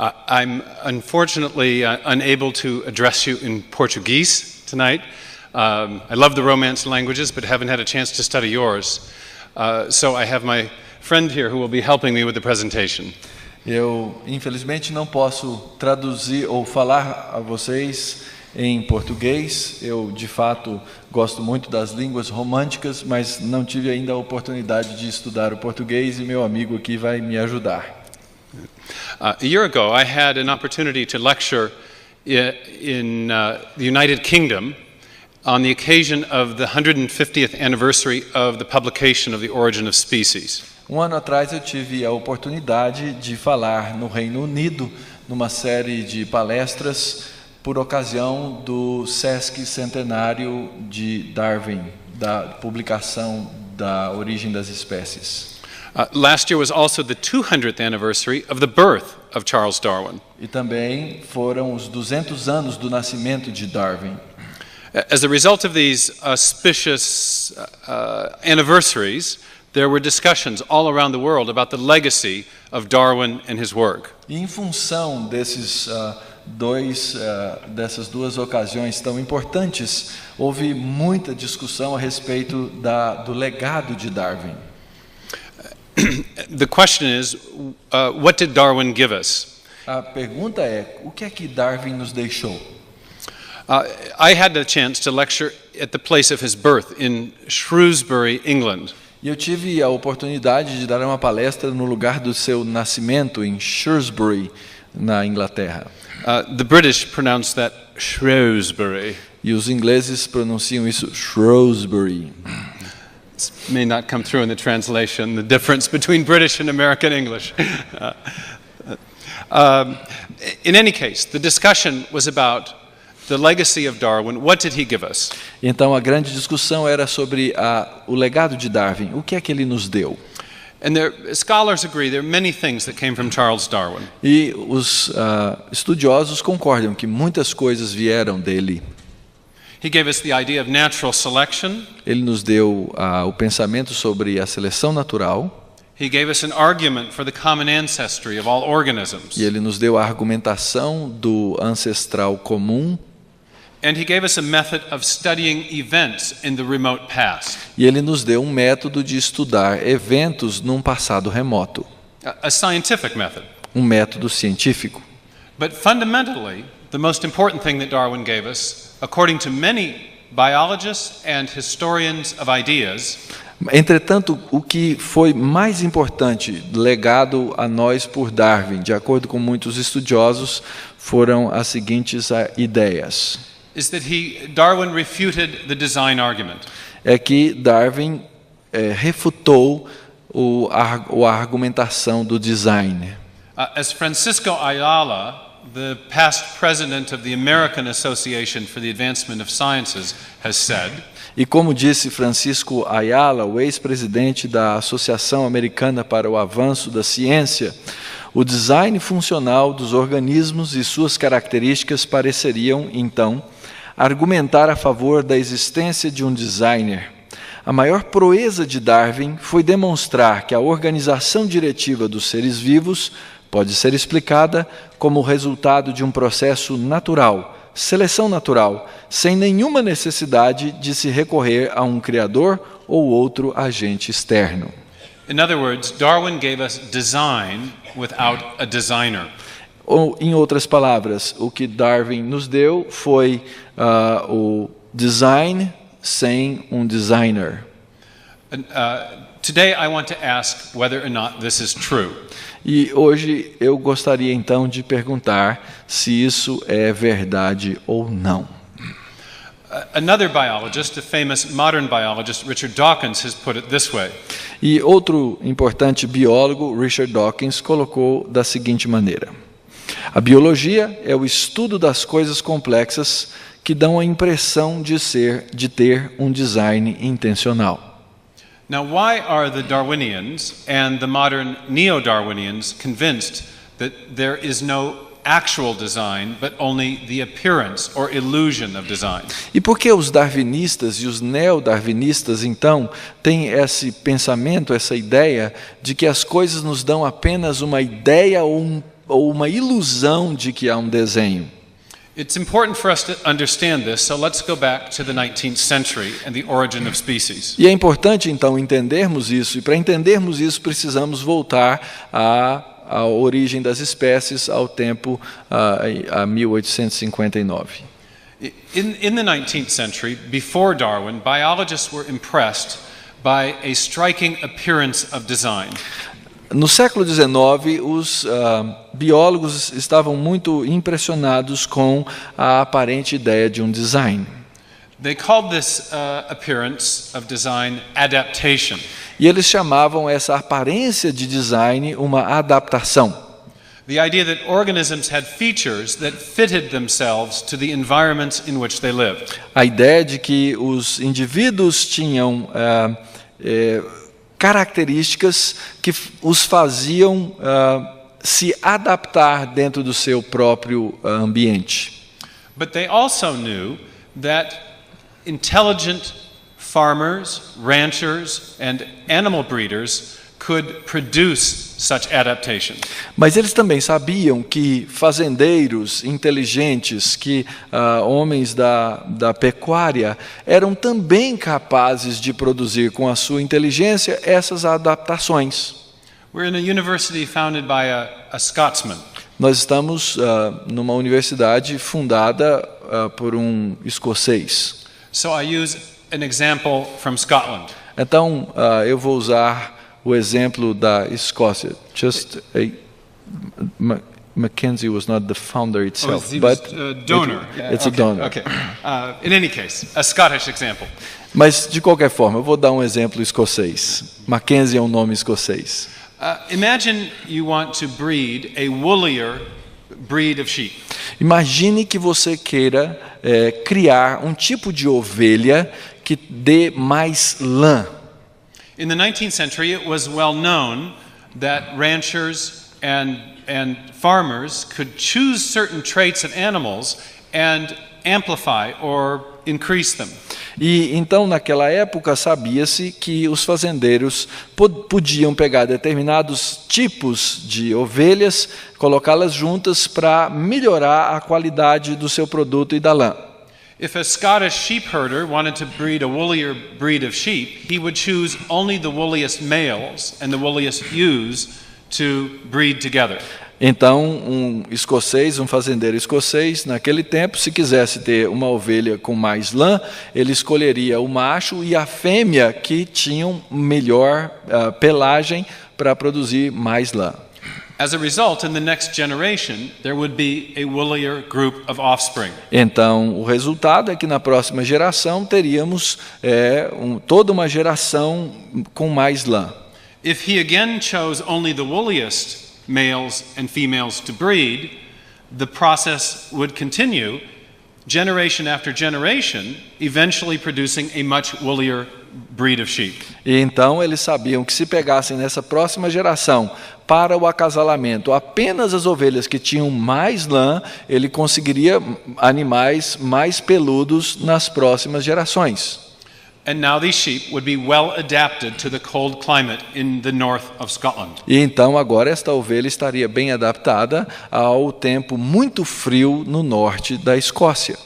I'm unfortunately unable to address you in Portuguese tonight. I love the Romance languages, but haven't had a chance to study yours. So I have my friend here who will be helping me with the presentation. Eu, infelizmente, não posso traduzir ou falar a vocês em português. Eu, de fato, gosto muito das línguas românticas, mas não tive ainda a oportunidade de estudar o português e meu amigo aqui vai me ajudar. A year ago, I had an opportunity to lecture in the United Kingdom on the occasion of the 150th anniversary of the publication of The Origin of Species. Ano atrás eu tive a oportunidade de falar no Reino Unido numa série de palestras por ocasião do Sesc Centenário de Darwin, da publicação da Origem das Espécies. Last year was also the 200th anniversary of the birth of Charles Darwin. E também foram os 200 anos do nascimento de Darwin. As a result of these auspicious anniversaries, there were discussions all around the world about the legacy of Darwin and his work. E em função dessas duas ocasiões tão importantes, houve muita discussão a respeito do legado de Darwin. The question is, what did Darwin give us? A pergunta é, o que é que Darwin nos deixou? I had the chance to lecture at the place of his birth in Shrewsbury, England. E eu tive a oportunidade de dar uma palestra no lugar do seu nascimento, em Shrewsbury, na Inglaterra. The British pronounce that Shrewsbury. E os ingleses pronunciam isso Shrewsbury. This may not come through in the translation, the difference between British and American English. In any case, the discussion was about the legacy of Darwin. What did he give us? Então a grande discussão era sobre o legado de Darwin. O que é que ele nos deu? And scholars agree there are many things that came from Charles Darwin. E os estudiosos concordam que muitas coisas vieram dele. He gave us the idea of natural selection. Ele nos deu o pensamento sobre a seleção natural. He gave us an argument for the common ancestry of all organisms. E ele nos deu a argumentação do ancestral comum. And he gave us a method of studying events in the remote past. E ele nos deu um método de estudar eventos num passado remoto. A scientific method. Um método científico. But fundamentally, the most important thing that Darwin gave us, according to many biologists and historians of ideas, entretanto, o que foi mais importante legado a nós por Darwin, de acordo com muitos estudiosos, foram as seguintes ideias. Is that Darwin refuted the design argument. É que Darwin refutou a argumentação do design. As Francisco Ayala, the past president of the American Association for the Advancement of Sciences, has said, e como disse Francisco Ayala, o ex-presidente da Associação Americana para o Avanço da Ciência, o design funcional dos organismos e suas características pareceriam, então, argumentar a favor da existência de um designer. A maior proeza de Darwin foi demonstrar que a organização diretiva dos seres vivos pode ser explicada como resultado de um processo natural, seleção natural, sem nenhuma necessidade de se recorrer a um criador ou outro agente externo. In other words, Darwin gave us design without a designer. Ou, em outras palavras, o que Darwin nos deu foi o design sem um designer. Today I want to ask whether or not this is true. E hoje eu gostaria então de perguntar se isso é verdade ou não. Another biologist, a famous modern biologist, Richard Dawkins, has put it this way. E outro importante biólogo, Richard Dawkins, colocou da seguinte maneira: a biologia é o estudo das coisas complexas que dão a impressão de ter um design intencional. Now, why are the Darwinians and the modern neo-Darwinians convinced that there is no actual design, but only the appearance or illusion of design? E por que os darwinistas e os neo-darwinistas, então, têm esse pensamento, essa ideia de que as coisas nos dão apenas uma ideia ou ou uma ilusão de que há um desenho. It's important for us to understand this, so let's go back to the 19th century and the origin of species. E é importante, então, entendermos isso, e para entendermos isso precisamos voltar à origem das espécies, ao tempo, a 1859. In the 19th century, before Darwin, biologists were impressed by a striking appearance of design. No século XIX, os biólogos estavam muito impressionados com a aparente ideia de um design. They called this appearance of design adaptation. E eles chamavam essa aparência de design uma adaptação. The idea that organisms had features that fitted themselves to the environments in which they lived. A ideia de que os indivíduos tinham características que os faziam se adaptar dentro do seu próprio ambiente. But they also knew that intelligent farmers, ranchers, and animal breeders could produce such adaptation. Mas eles também sabiam que fazendeiros inteligentes, que homens da pecuária, eram também capazes de produzir com a sua inteligência essas adaptações. We're in a university founded by a Scotsman. Nós estamos numa universidade fundada por um escocês. So I use an example from Scotland. Então, eu vou usar o exemplo da Escócia. Mackenzie was not the founder itself, he was but a donor. It's a donor. Okay. In any case, a Scottish example. Mas, de qualquer forma, eu vou dar um exemplo escocês. Mackenzie é um nome escocês. Imagine you want to breed a woollier breed of sheep. Imagine que você queira criar um tipo de ovelha que dê mais lã. In the 19th century, it was well known that ranchers and farmers could choose certain traits of animals and amplify or increase them. E então, naquela época, sabia-se que os fazendeiros podiam pegar determinados tipos de ovelhas, colocá-las juntas para melhorar a qualidade do seu produto e da lã. If a Scottish sheep herder wanted to breed a woollier breed of sheep, he would choose only the woolliest males and the woolliest ewes to breed together. Então, um fazendeiro escocês, naquele tempo, se quisesse ter uma ovelha com mais lã, ele escolheria o macho e a fêmea que tinham melhor pelagem para produzir mais lã. As a result, in the next generation, there would be a woollier group of offspring. Então, o resultado é que na próxima geração teríamos toda uma geração com mais lã. If he again chose only the woolliest males and females to breed, the process would continue, generation after generation, eventually producing a much woollier breed of sheep. E então eles sabiam que se pegassem nessa próxima geração para o acasalamento apenas as ovelhas que tinham mais lã, ele conseguiria animais mais peludos nas próximas gerações. And now these sheep would be well adapted to the cold climate in the north of Scotland. E então agora esta ovelha estaria bem adaptada ao tempo muito frio no norte da Escócia.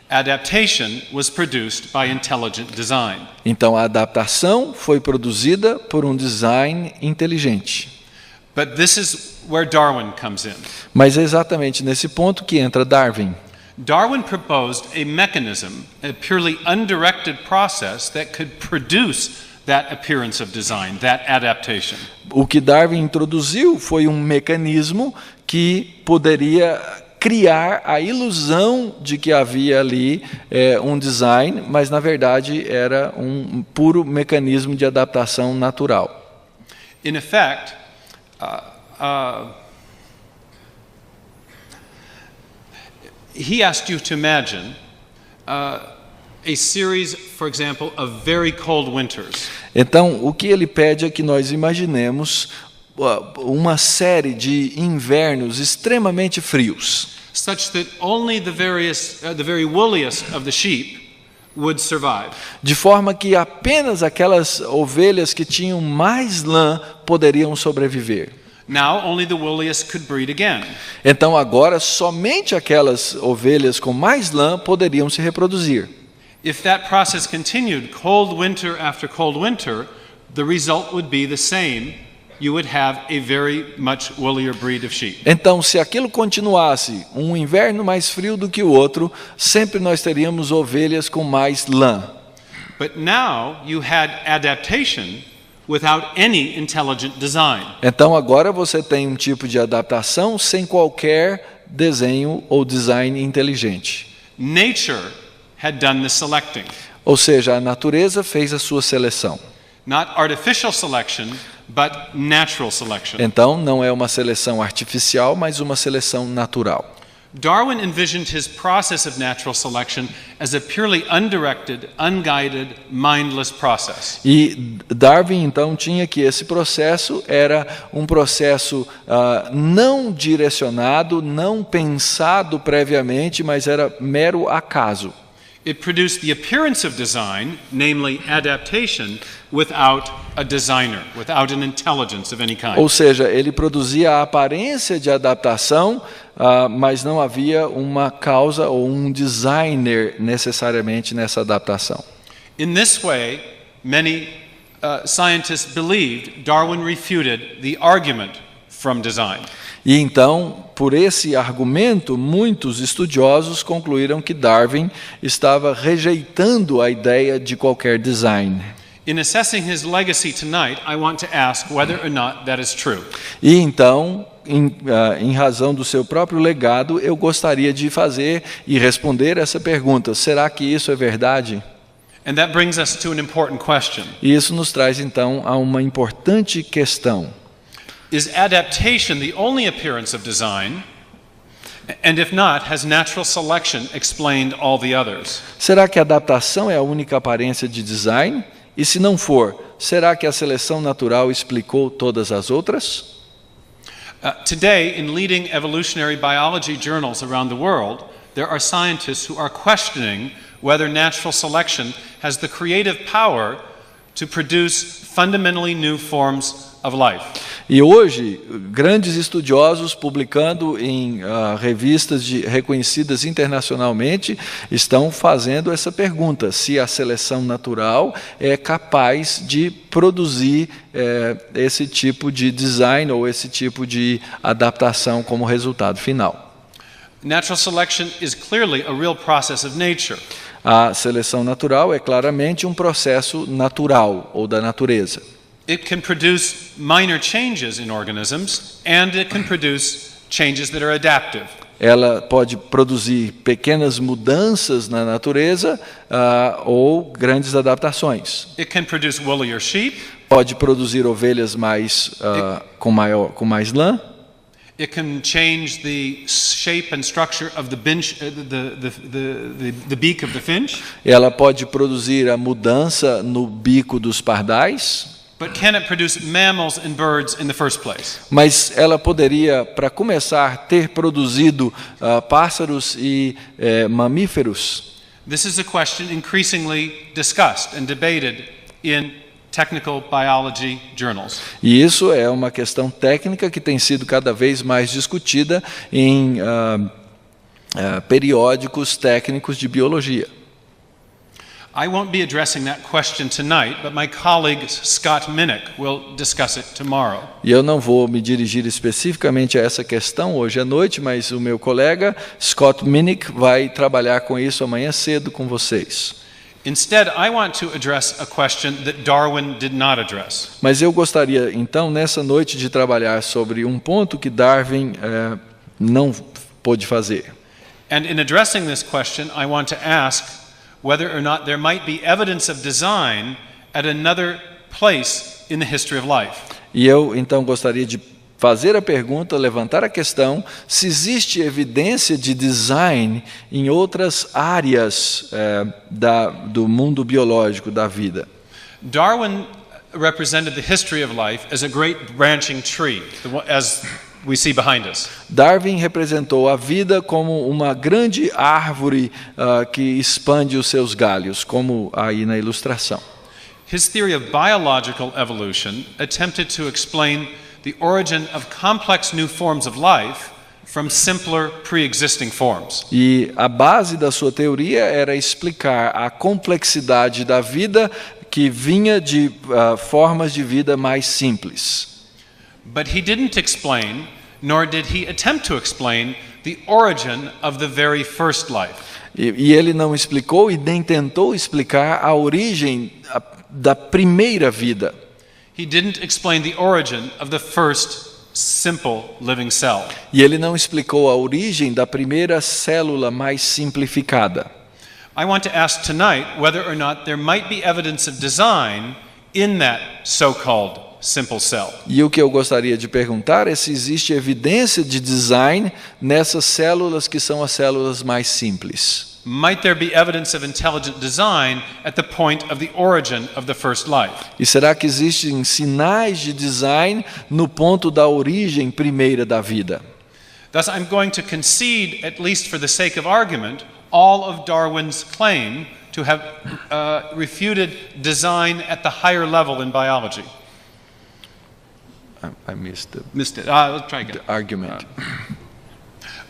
Adaptation was produced by intelligent design. Então a adaptação foi produzida por um design inteligente. But this is where Darwin comes in. Mas é exatamente nesse ponto que entra Darwin. Darwin proposed a mechanism, a purely undirected process that could produce that appearance of design, that adaptation. O que Darwin introduziu foi um mecanismo que poderia criar a ilusão de que havia ali um design, mas na verdade era um puro mecanismo de adaptação natural. In effect, he asked you to imagine a series, for example, of very cold winters. Então, o que ele pede é que nós imaginemos uma série de invernos extremamente frios, such that only the very woolliest of the sheep would survive. De forma que apenas aquelas ovelhas que tinham mais lã poderiam sobreviver. Now only the woolliest could breed again. Então agora somente aquelas ovelhas com mais lã poderiam se reproduzir. If that process continued cold winter after cold winter, the result would be the same. You would have a very much woollier breed of sheep. Então, se aquilo continuasse, um inverno mais frio do que o outro, sempre nós teríamos ovelhas com mais lã. But now you had adaptation without any intelligent design. Então agora você tem um tipo de adaptação sem qualquer desenho ou design inteligente. Nature had done the selecting. Ou seja, a natureza fez a sua seleção. Not artificial selection, but natural selection. Então não é uma seleção artificial, mas uma seleção natural. Darwin envisioned his process of natural selection as a purely undirected, unguided, mindless process. E Darwin então tinha que esse processo era um processo não direcionado, não pensado previamente, mas era mero acaso. It produced the appearance of design, namely adaptation, without a designer, without an intelligence of any kind. Ou seja, ele produzia a aparência de adaptação, mas não havia uma causa ou um designer necessariamente nessa adaptação. In this way, many scientists believed Darwin refuted the argument from design. E então, por esse argumento, muitos estudiosos concluíram que Darwin estava rejeitando a ideia de qualquer design. In assessing his legacy tonight, I want to ask whether or not that is true. E então, em razão do seu próprio legado, eu gostaria de fazer e responder essa pergunta: será que isso é verdade? And that brings us to an important question. E isso nos traz então a uma importante questão. Is adaptation the only appearance of design? And if not, has natural selection explained all the others? Será que a adaptação é a única aparência de design? E se não for, será que a seleção natural explicou todas as outras? Today, in leading evolutionary biology journals around the world, there are scientists who are questioning whether natural selection has the creative power to produce fundamentally new forms of life. E hoje, grandes estudiosos publicando em revistas reconhecidas internacionalmente estão fazendo essa pergunta: se a seleção natural é capaz de produzir esse tipo de design ou esse tipo de adaptação como resultado final. Natural selection is clearly a real process of nature. A seleção natural é claramente um processo natural ou da natureza. It can produce minor changes in organisms, and it can produce changes that are adaptive. Ela pode produzir pequenas mudanças na natureza ou grandes adaptações. It can produce woollier sheep. Pode produzir ovelhas com mais lã. It can change the shape and structure of the beak of the finch. Ela pode produzir a mudança no bico dos pardais. But can it produce mammals and birds in the first place? Mas ela poderia, para começar, ter produzido pássaros e mamíferos? This is a question increasingly discussed and debated in technical biology journals. E isso é uma questão técnica que tem sido cada vez mais discutida em periódicos técnicos de biologia. I won't be addressing that question tonight, but my colleague Scott Minnick will discuss it tomorrow. E eu não vou me dirigir especificamente a essa questão hoje à noite, mas o meu colega Scott Minnick vai trabalhar com isso amanhã cedo com vocês. Instead, I want to address a question that Darwin did not address. Mas eu gostaria então nessa noite de trabalhar sobre um ponto que Darwin não pôde fazer. And in addressing this question, I want to ask whether or not there might be evidence of design at another place in the history of life. E eu então gostaria de fazer a pergunta, levantar a questão, se existe evidência de design em outras áreas do mundo biológico da vida. Darwin represented the history of life as a great branching tree, as we see behind us. Darwin representou a vida como uma grande árvore que expande os seus galhos, como aí na ilustração. His theory of biological evolution attempted to explain the origin of complex new forms of life from simpler pre-existing forms. E a base da sua teoria era explicar a complexidade da vida que vinha de formas de vida mais simples. But he didn't explain, nor did he attempt to explain, the origin of the very first life. E ele não explicou e nem tentou explicar a origem da primeira vida. He didn't explain the origin of the first simple living cell. E ele não explicou a origem da primeira célula mais simplificada. I want to ask tonight whether or not there might be evidence of design in that so-called simple cell. E o que eu gostaria de perguntar é se existe evidência de design nessas células que são as células mais simples. Might there be evidence of intelligent design at the point of the origin of the first life? E será que existem sinais de design no ponto da origem primeira da vida? Thus, I'm going to concede, at least for the sake of argument, all of Darwin's claim to have refuted design at the higher level in biology. I missed Missed it. Let's try again. the argument.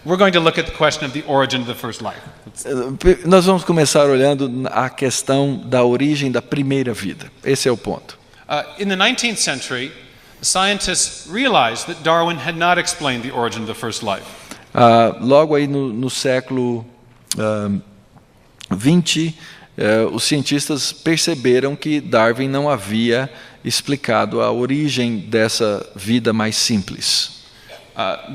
We're going to look at the question of the origin of the first life. Nós vamos começar olhando a questão da origem da primeira vida. Esse é o ponto. In the 19th century, scientists realized that Darwin had not explained the origin of the first life. Logo aí no século 20, os cientistas perceberam que Darwin não havia explicado a origem dessa vida mais simples.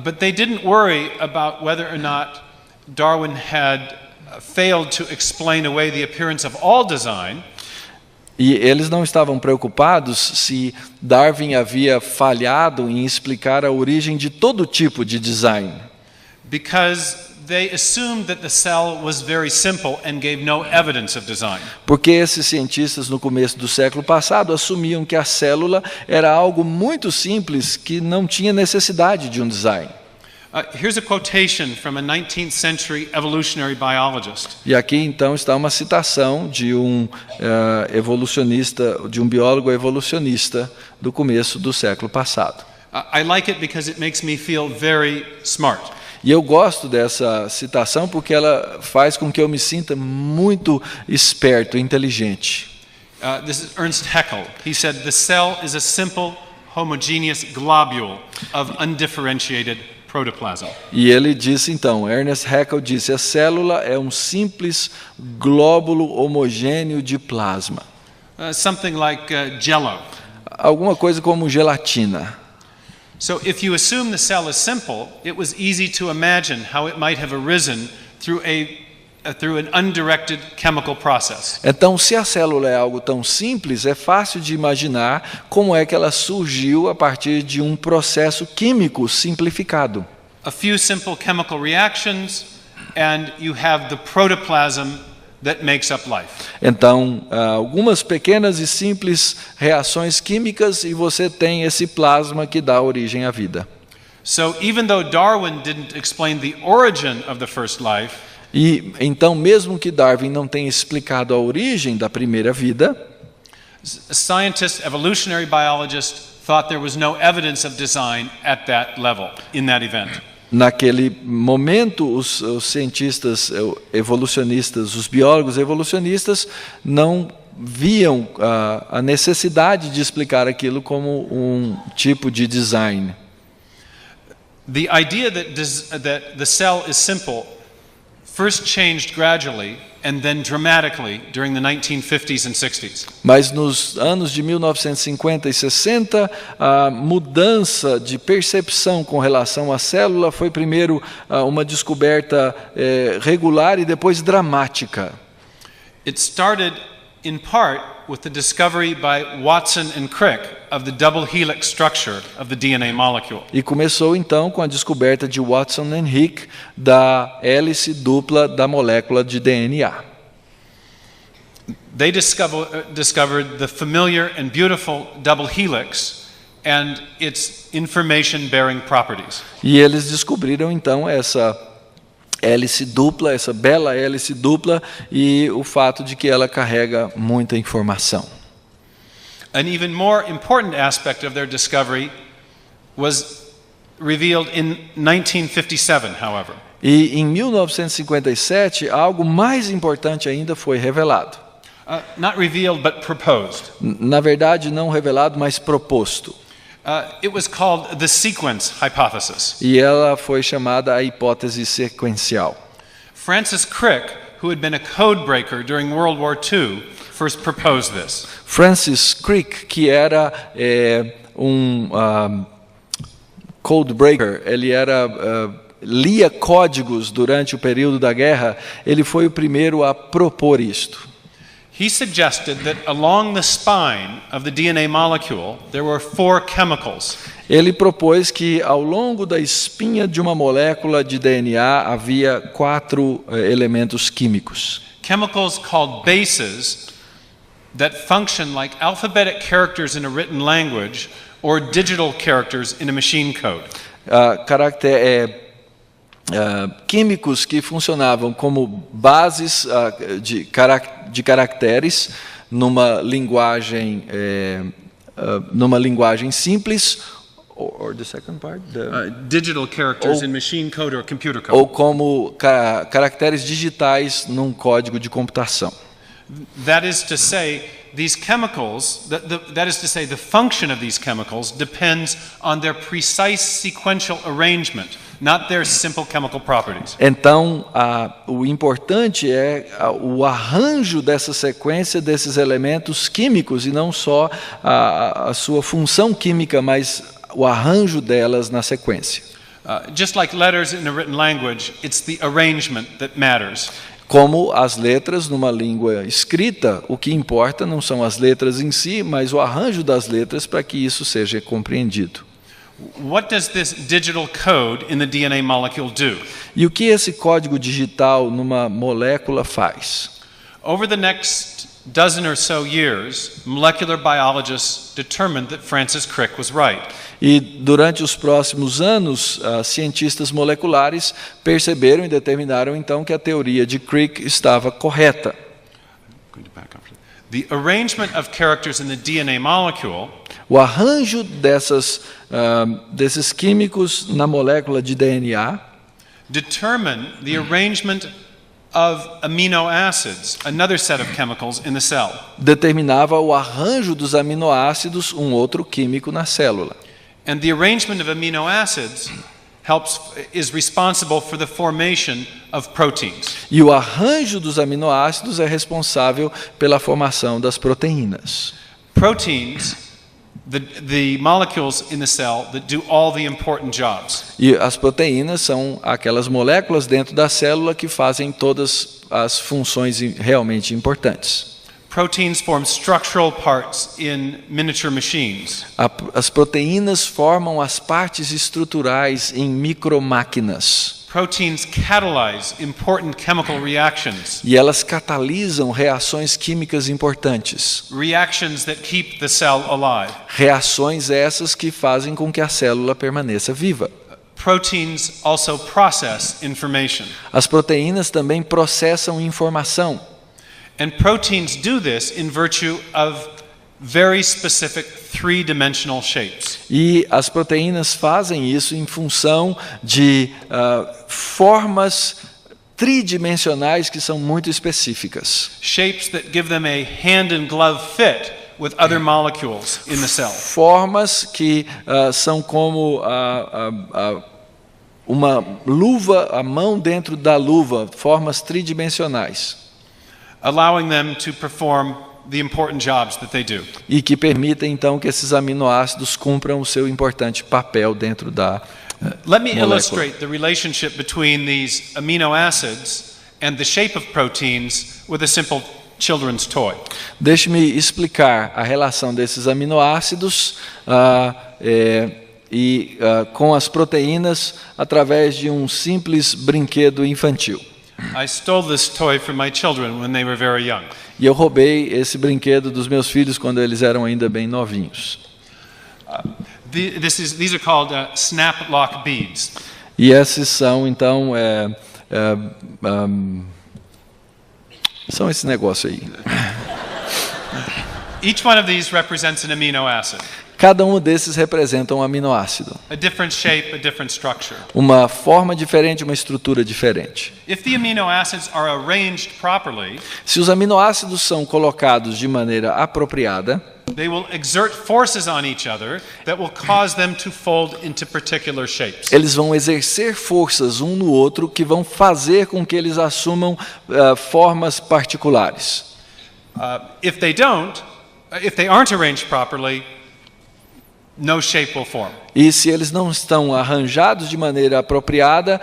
But they didn't worry about whether or not Darwin had failed to explain away the appearance of all design. E eles não estavam preocupados se Darwin havia falhado em explicar a origem de todo tipo de design. Because they assumed that the cell was very simple and gave no evidence of design. Porque esses cientistas no começo do século passado assumiam que a célula era algo muito simples que não tinha necessidade de um design. Here's a quotation from a 19th century evolutionary biologist. E aqui então está uma citação de um evolucionista, de um biólogo evolucionista do começo do século passado. I like it because it makes me feel very smart. E eu gosto dessa citação porque ela faz com que eu me sinta muito esperto, inteligente. This is Ernst Haeckel. He said, "The cell is a simple, homogeneous globule of undifferentiated protoplasm." E ele disse então, Ernst Haeckel disse, a célula é um simples glóbulo homogêneo de plasma. Something like jello. Alguma coisa como gelatina. So if you assume the cell is simple, it was easy to imagine how it might have arisen through an undirected chemical process. Então, se a célula é algo tão simples, é fácil de imaginar como é que ela surgiu a partir de um processo químico simplificado. A few simple chemical reactions and you have the protoplasm that makes up life. Então, algumas pequenas e simples reações químicas e você tem esse plasma que dá origem à vida. So even though Darwin didn't explain the origin of the first life, e então, mesmo que Darwin não tenha explicado a origem da primeira vida, scientists, evolutionary biologists thought there was no evidence of design at that level in that event. Naquele momento, os cientistas evolucionistas, os biólogos evolucionistas, não viam a necessidade de explicar aquilo como um tipo de design. The idea that the cell is simple first changed gradually and then dramatically during the 1950s and 60s. Mas nos anos de 1950 e 60, a mudança de percepção com relação à célula foi primeiro uma descoberta regular e depois dramática. It started in part with the discovery by Watson and Crick of the double helix structure of the DNA molecule. E começou então com a descoberta de Watson e Crick da hélice dupla da molécula de DNA. They discovered the familiar and beautiful double helix and its information-bearing properties. E eles descobriram então essa hélice dupla, essa bela hélice dupla e o fato de que ela carrega muita informação. An even more important aspect of their discovery was revealed in 1957, however. E em 1957, algo mais importante ainda foi revelado. Not revealed, but proposed. Na verdade, não revelado, mas proposto. It was called the sequence hypothesis. E ela foi chamada a hipótese sequencial. Francis Crick, who had been a code breaker during World War II, first proposed this. Francis Crick, que era code breaker, ele lia códigos durante o período da guerra, ele foi o primeiro a propor isto. He suggested that along the spine of the DNA molecule there were 4 chemicals. Ele propôs que ao longo da espinha de uma molécula de DNA havia 4 elementos químicos. Chemicals called bases that function like alphabetic characters in a written language or digital characters in a machine code. Químicos que funcionavam como bases de caracteres numa linguagem simples, or the second part, digital characters in machine code or computer code. Ou como caracteres digitais num código de computação. That is to say, these chemicals, that is to say, the function of these chemicals depends on their precise sequential arrangement, not their simple chemical properties. Então, o importante é o arranjo dessa sequência desses elementos químicos e não só a sua função química, mas o arranjo delas na sequência. Just like letters in a written language, it's the arrangement that matters. Como as letras numa língua escrita, o que importa não são as letras em si, mas o arranjo das letras para que isso seja compreendido. What does this digital code in the DNA molecule do? E o que esse código digital numa molécula faz? Over the next dozen or so years, molecular biologists determined that Francis Crick was right. E durante os próximos anos, cientistas moleculares perceberam e determinaram então que a teoria de Crick estava correta. The arrangement of characters in the DNA molecule, o arranjo desses químicos na molécula de DNA determine the arrangement of amino acids, another set of chemicals in the cell. Determinava o arranjo dos aminoácidos, um outro químico na célula. And the arrangement of amino acids is responsible for the formation of proteins. E o arranjo dos aminoácidos é responsável pela formação das proteínas. Proteins, the molecules in the cell that do all the important jobs. E as proteínas são aquelas moléculas dentro da célula que fazem todas as funções realmente importantes. Proteins form structural parts in miniature machines. As proteínas formam as partes estruturais em micromáquinas. Proteins catalyze important chemical reactions. E elas catalisam reações químicas importantes. Reactions that keep the cell alive. Reações essas que fazem com que a célula permaneça viva. Proteins also process information. As proteínas também processam informação. And proteins do this in virtue of very specific three-dimensional shapes. E as proteínas fazem isso em função de formas tridimensionais que são muito específicas. Shapes that give them a hand and glove fit with other molecules in the cell. Formas que são como uma luva, a mão dentro da luva, formas tridimensionais. Allowing them to perform the important jobs that they do. E que permitem então que esses aminoácidos cumpram o seu importante papel dentro da Let me molécula. illustrate the relationship between these amino acids and the shape of proteins with a simple children's toy. Deixe-me explicar a relação desses aminoácidos com as proteínas através de um simples brinquedo infantil. I stole this toy from my children when they were very young. E eu roubei esse brinquedo dos meus filhos quando eles eram ainda bem novinhos. These are called snap lock beads. E esses são então são esse negócio aí. Each one of these represents an amino acid. Cada um desses representa um aminoácido. A different shape, a different structure. Uma forma diferente, uma estrutura diferente. If the amino acids are arranged properly, se os aminoácidos são colocados de maneira apropriada, they will exert forces on each other that will cause them to fold into particular shapes. Eles vão exercer forças um no outro que vão fazer com que eles assumam formas particulares. If they aren't arranged properly, no shape will form. E se eles não estão arranjados de maneira apropriada,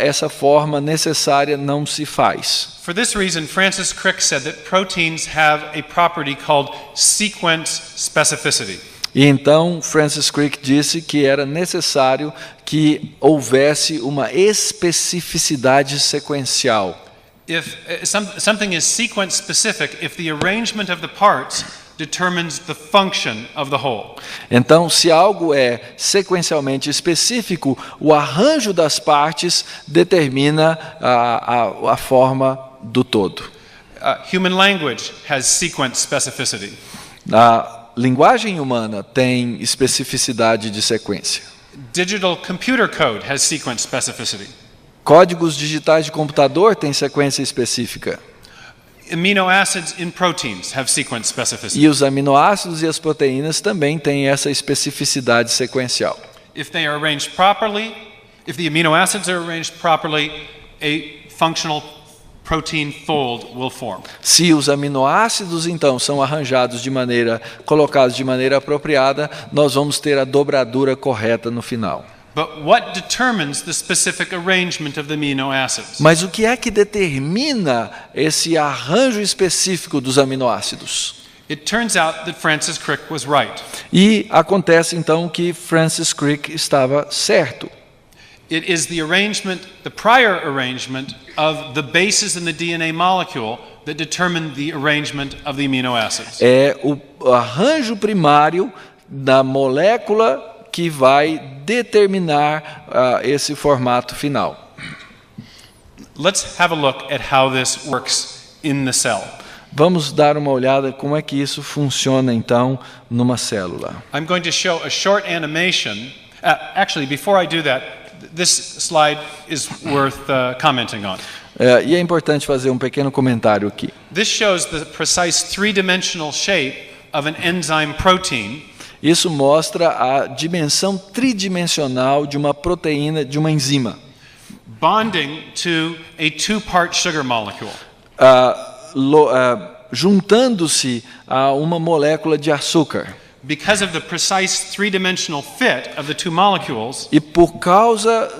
essa forma necessária não se faz. For this reason, Francis Crick said that proteins have a property called sequence specificity. E então Francis Crick disse que era necessário que houvesse uma especificidade sequencial. If something is sequence specific, if the arrangement of the parts determines the function of the whole. Então, se algo é sequencialmente específico, o arranjo das partes determina a forma do todo. Human language has sequence specificity. A linguagem humana tem especificidade de sequência. Digital computer code has sequence specificity. Códigos digitais de computador têm sequência específica. Amino acids in proteins have sequence specificity. E os aminoácidos e as proteínas também têm essa especificidade sequencial. If they are arranged properly, if the amino acids are arranged properly, a functional protein fold will form. Se os aminoácidos então são colocados de maneira apropriada, nós vamos ter a dobradura correta no final. But what determines the specific arrangement of the amino acids? Mas o que é que determina esse arranjo específico dos aminoácidos? It turns out that Francis Crick was right. E acontece então que Francis Crick estava certo. It is the arrangement, the prior arrangement of the bases in the DNA molecule that determine the arrangement of the amino acids. É o arranjo primário da molécula que vai determinar esse formato final. Let's have a look at how this works in the cell. Vamos dar uma olhada como é que isso funciona então numa célula. I'm going to show a short animation. Actually, before I do that, this slide is worth commenting on. E é importante fazer um pequeno comentário aqui. This shows the precise three-dimensional shape of an enzyme protein. Isso mostra a dimensão tridimensional de uma proteína, de uma enzima. Bonding to a two-part sugar molecule. Juntando-se a uma molécula de açúcar. Because of the precise three-dimensional fit of the two molecules, e por causa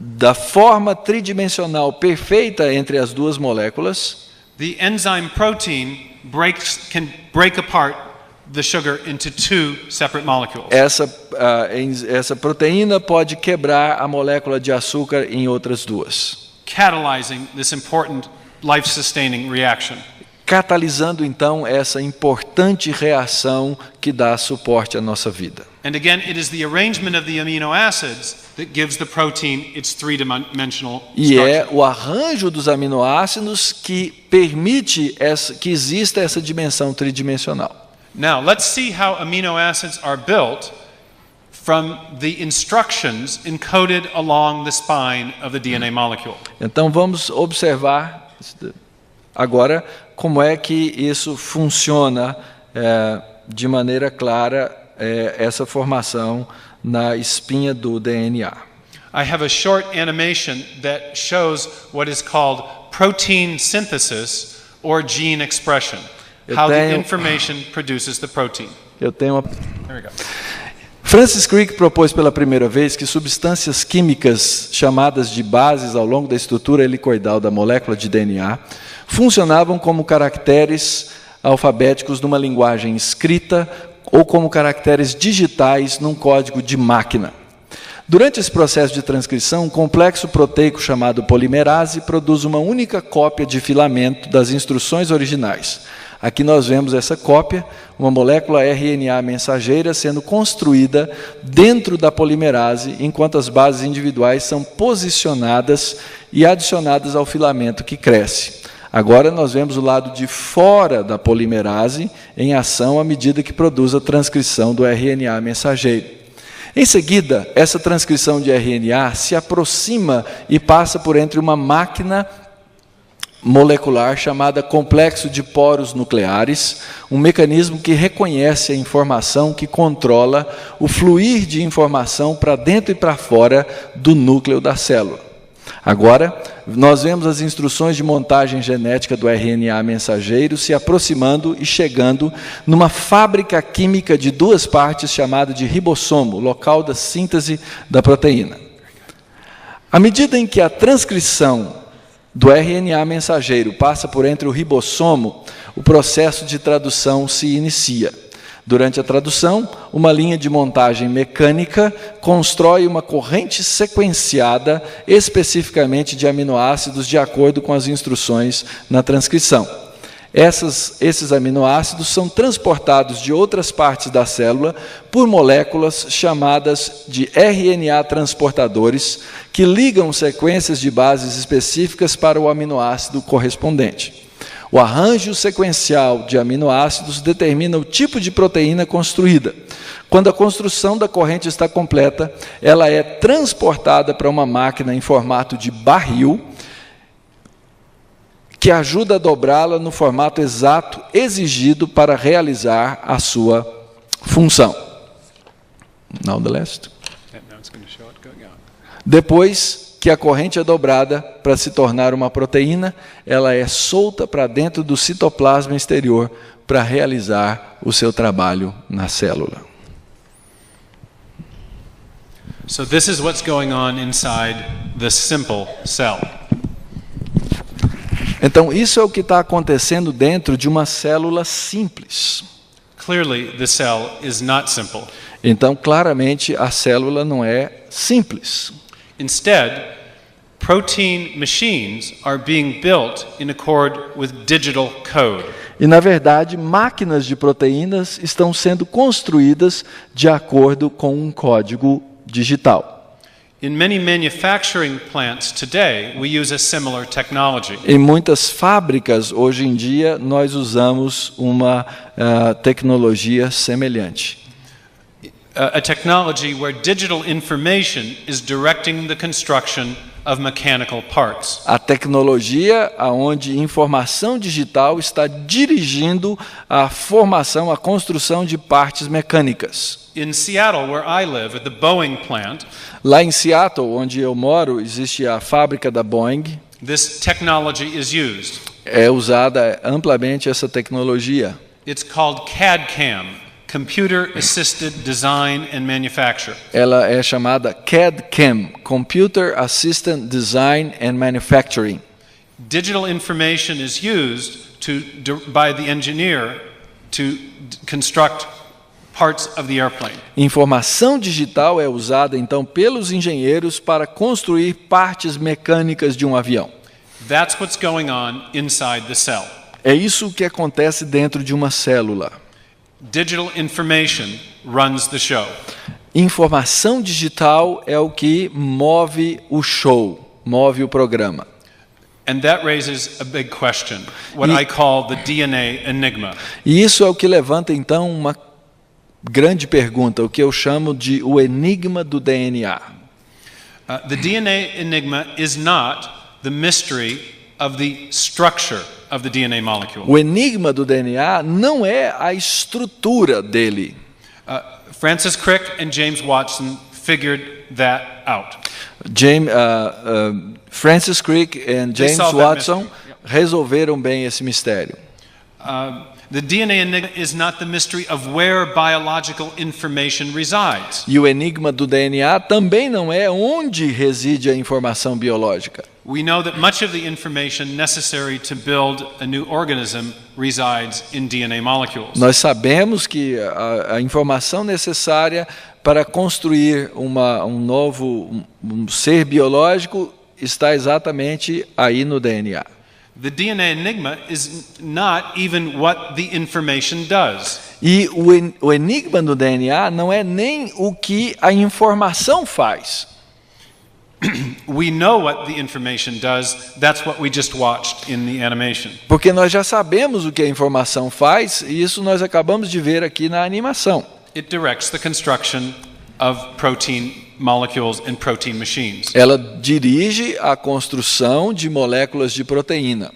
da forma tridimensional perfeita entre as duas moléculas, the enzyme protein can break apart the sugar into two separate molecules. Essa proteína pode quebrar a molécula de açúcar em outras duas, catalyzing this important life-sustaining reaction. Catalisando então essa importante reação que dá suporte à nossa vida. And again, it is the arrangement of the amino acids that gives the protein its three-dimensional structure. E é o arranjo dos aminoácidos que permite que exista essa dimensão tridimensional. Now, let's see how amino acids are built from the instructions encoded along the spine of the DNA molecule. Então vamos observar agora como é que isso funciona de maneira clara, essa formação na espinha do DNA. I have a short animation that shows what is called protein synthesis or gene expression. How the information produces the protein. There we go. Francis Crick propôs pela primeira vez que substâncias químicas chamadas de bases ao longo da estrutura helicoidal da molécula de DNA funcionavam como caracteres alfabéticos numa linguagem escrita ou como caracteres digitais num código de máquina. Durante esse processo de transcrição, um complexo proteico chamado polimerase produz uma única cópia de filamento das instruções originais. Aqui nós vemos essa cópia, uma molécula RNA mensageira sendo construída dentro da polimerase, enquanto as bases individuais são posicionadas e adicionadas ao filamento que cresce. Agora nós vemos o lado de fora da polimerase em ação à medida que produz a transcrição do RNA mensageiro. Em seguida, essa transcrição de RNA se aproxima e passa por entre uma máquina molecular chamada complexo de poros nucleares, um mecanismo que reconhece a informação, que controla o fluir de informação para dentro e para fora do núcleo da célula. Agora, nós vemos as instruções de montagem genética do RNA mensageiro se aproximando e chegando numa fábrica química de duas partes chamada de ribossomo, local da síntese da proteína. À medida em que a transcrição do RNA mensageiro passa por entre o ribossomo, o processo de tradução se inicia. Durante a tradução, uma linha de montagem mecânica constrói uma corrente sequenciada especificamente de aminoácidos de acordo com as instruções na transcrição. Esses aminoácidos são transportados de outras partes da célula por moléculas chamadas de RNA transportadores, que ligam sequências de bases específicas para o aminoácido correspondente. O arranjo sequencial de aminoácidos determina o tipo de proteína construída. Quando a construção da corrente está completa, ela é transportada para uma máquina em formato de barril, que ajuda a dobrá-la no formato exato exigido para realizar a sua função. Now the last. Depois que a corrente é dobrada para se tornar uma proteína, ela é solta para dentro do citoplasma exterior para realizar o seu trabalho na célula. So this is what's going on inside the simple cell. Então, isso é o que está acontecendo dentro de uma célula simples. Clearly, the cell is not simple. Então, claramente, a célula não é simples. Instead, protein machines are being built in accord with digital code. E, na verdade, máquinas de proteínas estão sendo construídas de acordo com um código digital. In many manufacturing plants today, we use a similar technology. Em muitas fábricas, hoje em dia, nós usamos uma tecnologia semelhante. A technology where digital information is directing the construction of mechanical parts. A tecnologia onde informação digital está dirigindo a formação, a construção de partes mecânicas. In Seattle, where I live, at the Boeing plant, lá em Seattle, onde eu moro, existe a fábrica da Boeing. This technology is used. É usada amplamente essa tecnologia. It's called CAD/CAM, Computer Assisted Design and Manufacture. Ela é chamada CAD/CAM, Computer Assisted Design and Manufacturing. Digital information is used by the engineer to construct parts of the airplane. Informação digital é usada então pelos engenheiros para construir partes mecânicas de um avião. That's what's going on inside the cell. É isso que acontece dentro de uma célula. Digital information runs the show. Informação digital é o que move o show, move o programa. And that raises a big question, what I call the DNA enigma. E isso é o que levanta então uma grande pergunta, o que eu chamo de o enigma do DNA. The DNA enigma is not the mystery of the structure of the DNA molecule. O enigma do DNA não é a estrutura dele. Francis Crick and James Watson figured that out. Francis Crick e James Watson resolveram bem esse mistério. The DNA enigma is not the mystery of where biological information resides. E o enigma do DNA também não é onde reside a informação biológica. We know that much of the information necessary to build a new organism resides in DNA molecules. Nós sabemos que a informação necessária para construir um novo ser biológico está exatamente aí no DNA. The DNA enigma is not even what the information does. E o enigma do DNA não é nem o que a informação faz. we know what the information does. That's what we just watched in the animation. Porque nós já sabemos o que a informação faz, e isso nós acabamos de ver aqui na animação. It directs the construction of protein molecules and protein machines. Ela dirige a construção de moléculas de proteína.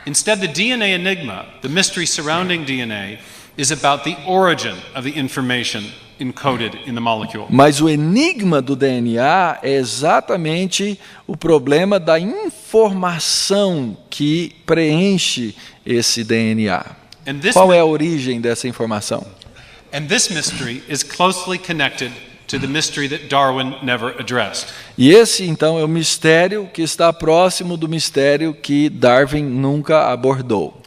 Instead, the DNA enigma, the mystery surrounding DNA, is about the origin of the information encoded in the molecule. Mas o enigma do DNA é exatamente o problema da informação que preenche esse DNA. Qual é a origem dessa informação? And this mystery is closely connected to the mystery that Darwin never addressed. E esse, então, é o mistério que está próximo do mistério que Darwin nunca abordou.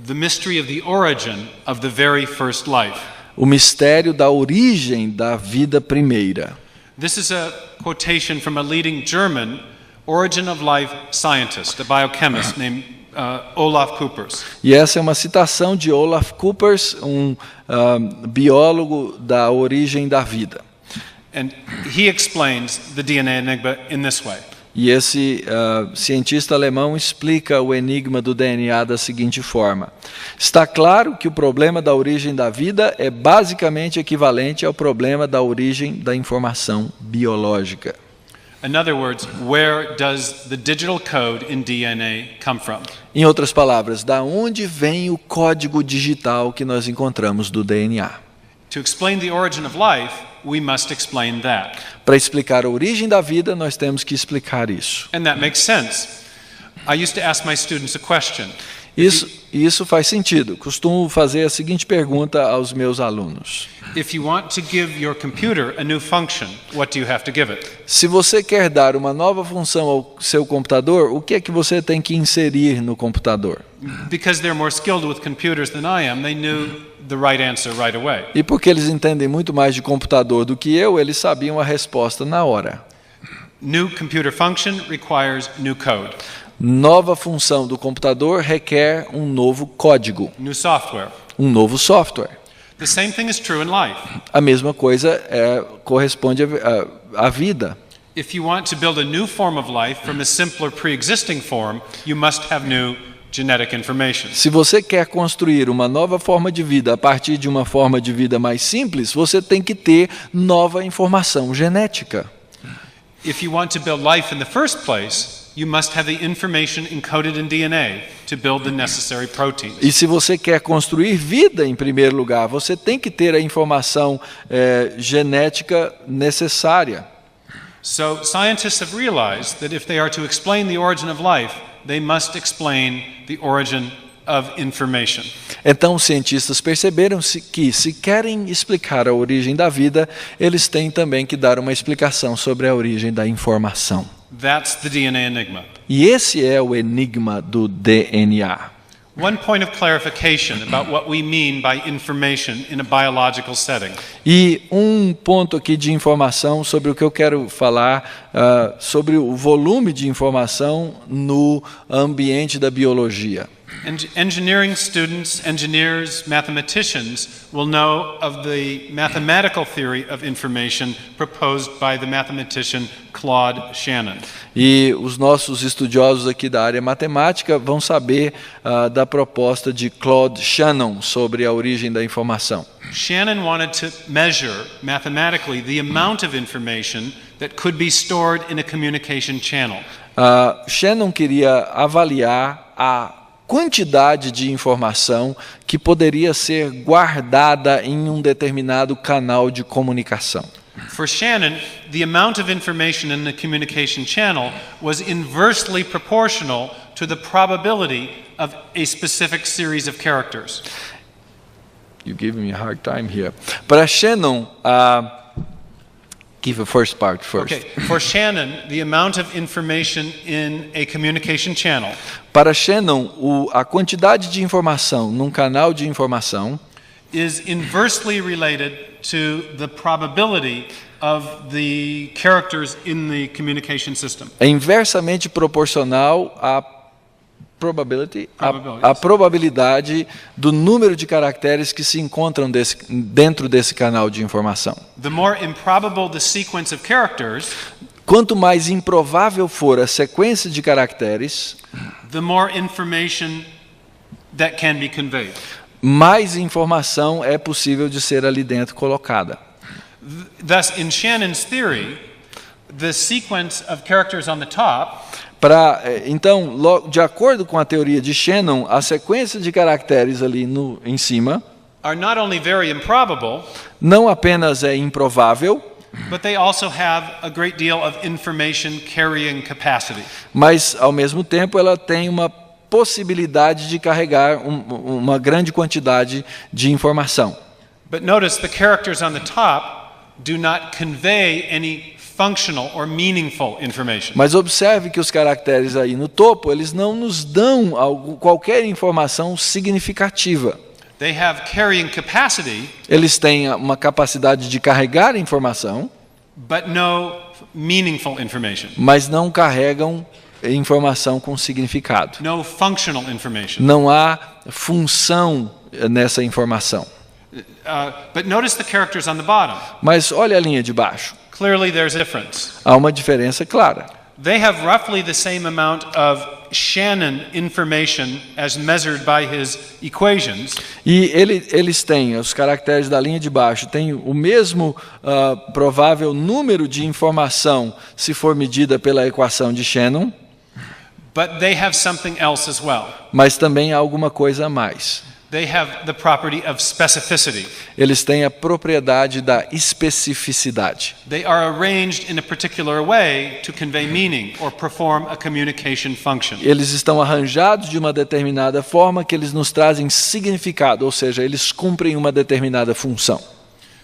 The mystery of the origin of the very first life. O mistério da origem da vida primeira. This is a quotation from a leading German origin of life scientist, a biochemist named Olaf Koopers. E essa é uma citação de Olaf Koopers, biólogo da origem da vida. And he explains the DNA enigma in this way. E esse cientista alemão explica o enigma do DNA da seguinte forma: está claro que o problema da origem da vida é basicamente equivalente ao problema da origem da informação biológica. In other words, where does the digital code in DNA come from? Em outras palavras, da onde vem o código digital que nós encontramos do DNA? To explain the origin of life, we must explain that. Para explicar a origem da vida, nós temos que explicar isso. And that makes sense. I used to ask my students a question. Isso faz sentido. Costumo fazer a seguinte pergunta aos meus alunos: If you want to give your computer a new function, what do you have to give it? Se você quer dar uma nova função ao seu computador, o que é que você tem que inserir no computador? Because they're more skilled with computers than I am, they knew the right answer right away. E porque eles entendem muito mais de computador do que eu, eles sabiam a resposta na hora. New computer function requires new code. Nova função do computador requer um novo código, New software. um novo software. The same thing is true in life. A mesma coisa corresponde à vida. If you want to build a new form of life from a simpler pre-existing form, you must have new genetic information. Se você quer construir uma nova forma de vida a partir de uma forma de vida mais simples, você tem que ter nova informação genética. If you want to build life in the first place, you must have the information encoded in DNA to build the necessary proteins. E se você quer construir vida em primeiro lugar, você tem que ter a informação genética necessária. So scientists have realized that if they are to explain the origin of life, they must explain the origin of information. Então, os cientistas perceberam que, se querem explicar a origem da vida, eles têm também que dar uma explicação sobre a origem da informação. That's the DNA enigma. E esse é o enigma do DNA. One point of clarification about what we mean by information in a biological setting. E um ponto aqui de informação sobre o que eu quero falar, sobre o volume de informação no ambiente da biologia. Engineering students, engineers, mathematicians will know of the mathematical theory of information proposed by the mathematician Claude Shannon. E os nossos estudiosos aqui da área matemática vão saber da proposta de Claude Shannon sobre a origem da informação. Shannon wanted to measure mathematically the amount of information that could be stored in a communication channel. Shannon queria avaliar a quantidade de informação que poderia ser guardada em um determinado canal de comunicação. For Shannon, the amount of information in the communication channel was inversely proportional to the probability of a specific series of characters. You give me a hard time here. Para Shannon, give the first part first. Okay, for Shannon, the amount of information in a communication channel. Para Shannon, a quantidade de informação num canal de informação is inversely related to the probability of the characters in the communication system. É inversamente proporcional à probabilidade do número de caracteres que se encontram dentro desse canal de informação. The more improbable the sequence of characters, quanto mais improvável for a sequência de caracteres, the more information that can be conveyed. mais informação é possível de ser ali dentro colocada. Thus, in Shannon's theory, the sequence of characters on the top Então, de acordo com a teoria de Shannon, a sequência de caracteres ali em cima are not only very improbable, não apenas é improvável, but they also have a great deal of information carrying capacity. mas, ao mesmo tempo, ela tem uma possibilidade de carregar uma grande quantidade de informação. But notice the characters on the top do not convey any functional or meaningful information. Mas observe que os caracteres aí no topo, eles não nos dão qualquer informação significativa. They have carrying capacity, Eles têm uma capacidade de carregar informação, but no meaningful information. mas não carregam informação com significado. No functional information. Não há função nessa informação. But notice the characters on the bottom. Mas olha a linha de baixo. Clearly there's a difference. Há uma diferença clara. They have roughly the same amount of Shannon information as measured by his equations. E eles têm, os caracteres da linha de baixo, têm o mesmo provável número de informação se for medida pela equação de Shannon, But they have something else as well. mas também há alguma coisa a mais. They have the property of specificity. Eles têm a propriedade da especificidade. They are arranged in a particular way to convey meaning or perform a communication function. Eles estão arranjados de uma determinada forma que eles nos trazem significado, ou seja, eles cumprem uma determinada função.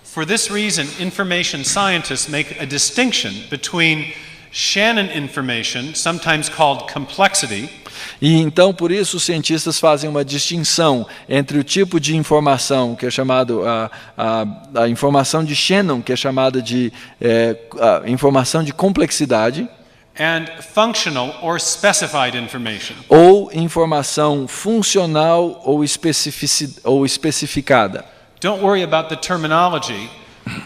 For this reason, information scientists make a distinction between Shannon information, sometimes called complexity, E então, por isso, os cientistas fazem uma distinção entre o tipo de informação que é chamado a informação de Shannon, que é chamada de informação de complexidade, and functional or specified information. ou informação funcional ou especificada. Don't worry about the terminology.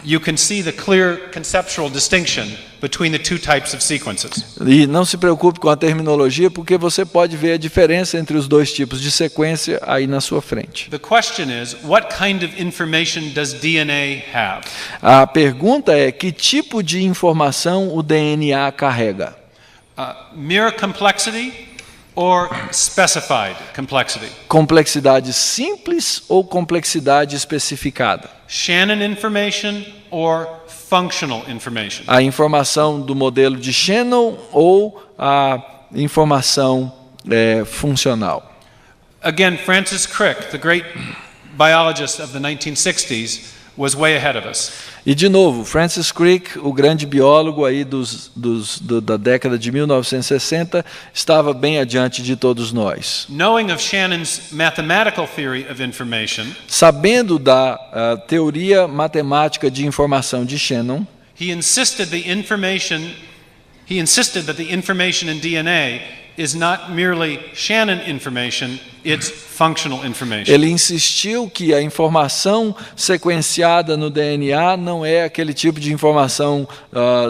You can see the clear conceptual distinction between the two types of sequences. E não se preocupe com a terminologia, porque você pode ver a diferença entre os dois tipos de sequência aí na sua frente. The question is, what kind of information does DNA have? A pergunta é: que tipo de informação o DNA carrega? Mere complexity or specified complexity? Complexidade simples ou complexidade especificada? Shannon information or functional information? A informação do modelo de Shannon ou a informação funcional? Again, Francis Crick, the great biologist of the 1960s, was way ahead of us. E de novo, Francis Crick, o grande biólogo aí da década de 1960, estava bem adiante de todos nós. Knowing of Shannon's mathematical theory of information, Sabendo da teoria matemática de informação de Shannon, he insisted that the information in DNA is not merely Shannon information, it's functional information. ele insistiu que a informação sequenciada no DNA não é aquele tipo de informação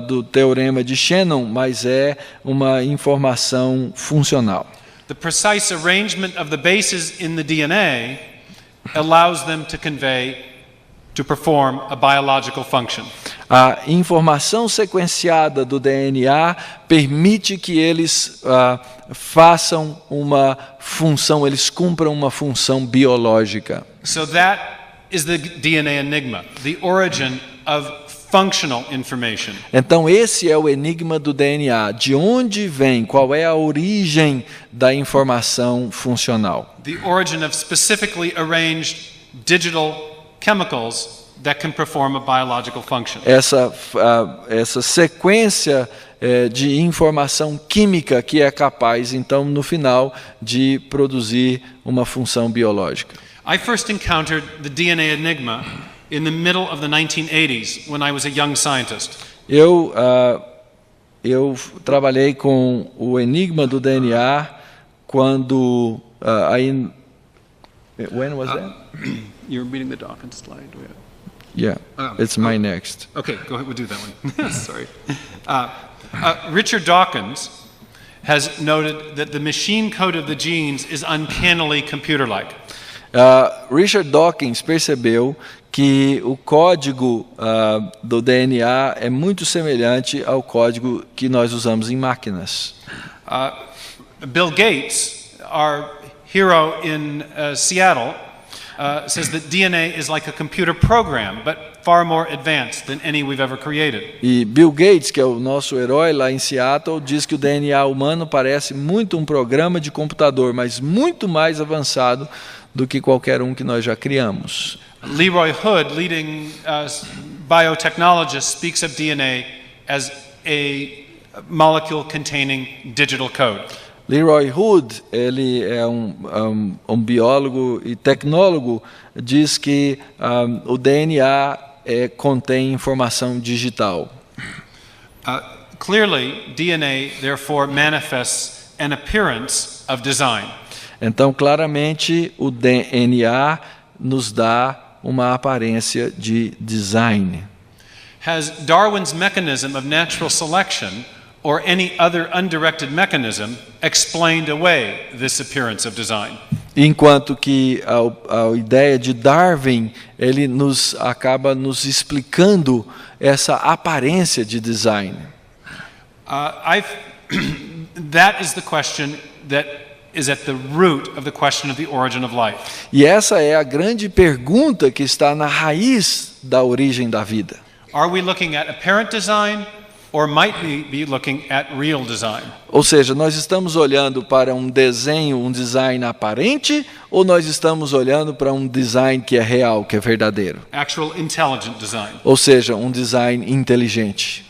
do teorema de Shannon, mas é uma informação funcional. The precise arrangement of the bases in the DNA allows them to perform a biological function. A informação sequenciada do DNA permite que eles façam uma função, eles cumpram uma função biológica. So that is the DNA enigma, the origin of functional information. Então esse é o enigma do DNA. De onde vem? Qual é a origem da informação funcional? The origin of specifically arranged digital chemicals that can perform a biological function. Essa sequência de informação química que é capaz, então, no final, de produzir uma função biológica. I first encountered the DNA enigma in the middle of the 1980s when I was a young scientist. Eu trabalhei com o enigma do DNA quando when was that? You're reading the document slide. Yeah, it's my next. Okay, go ahead. We'll do that one. Sorry. Richard Dawkins has noted that the machine code of the genes is uncannily computer-like. Richard Dawkins percebeu que o código do DNA é muito semelhante ao código que nós usamos em máquinas. Bill Gates, our hero in Seattle, says that DNA is like a computer program, but far more advanced than any we've ever created. E Bill Gates, que é o nosso herói lá em Seattle, diz que o DNA humano parece muito um programa de computador, mas muito mais avançado do que qualquer um que nós já criamos. Leroy Hood, leading biotechnologist, speaks of DNA as a molecule containing digital code. Leroy Hood, ele é um biólogo e tecnólogo, diz que o DNA contém informação digital. Clearly, DNA therefore manifests an appearance of design. Então, claramente, o DNA nos dá uma aparência de design. Has Darwin's mechanism of natural selection or any other undirected mechanism explained away this appearance of design? Enquanto que a ideia de Darwin, ele acaba nos explicando essa aparência de design. That is the question that is at the root of the question of the origin of life. E essa é a grande pergunta que está na raiz da origem da vida. Are we looking at apparent design or might we be looking at real design? Ou seja, nós estamos olhando para um desenho, um design aparente, ou nós estamos olhando para um design que é real, que é verdadeiro? Actual intelligent design. Ou seja, um design inteligente.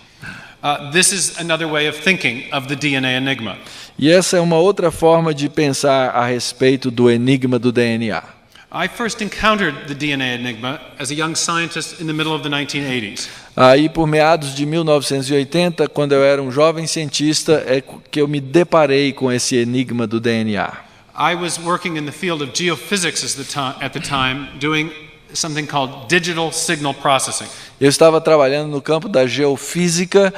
This is another way of thinking of the DNA enigma. E essa é uma outra forma de pensar a respeito do enigma do DNA. I first encountered the DNA enigma as a young scientist in the middle of the 1980s. Aí, por meados de 1980, quando eu era um jovem cientista, é que eu me deparei com esse enigma do DNA. I was working in the field of geophysics at the time, doing something called digital signal processing. Eu estava trabalhando no campo da geofísica,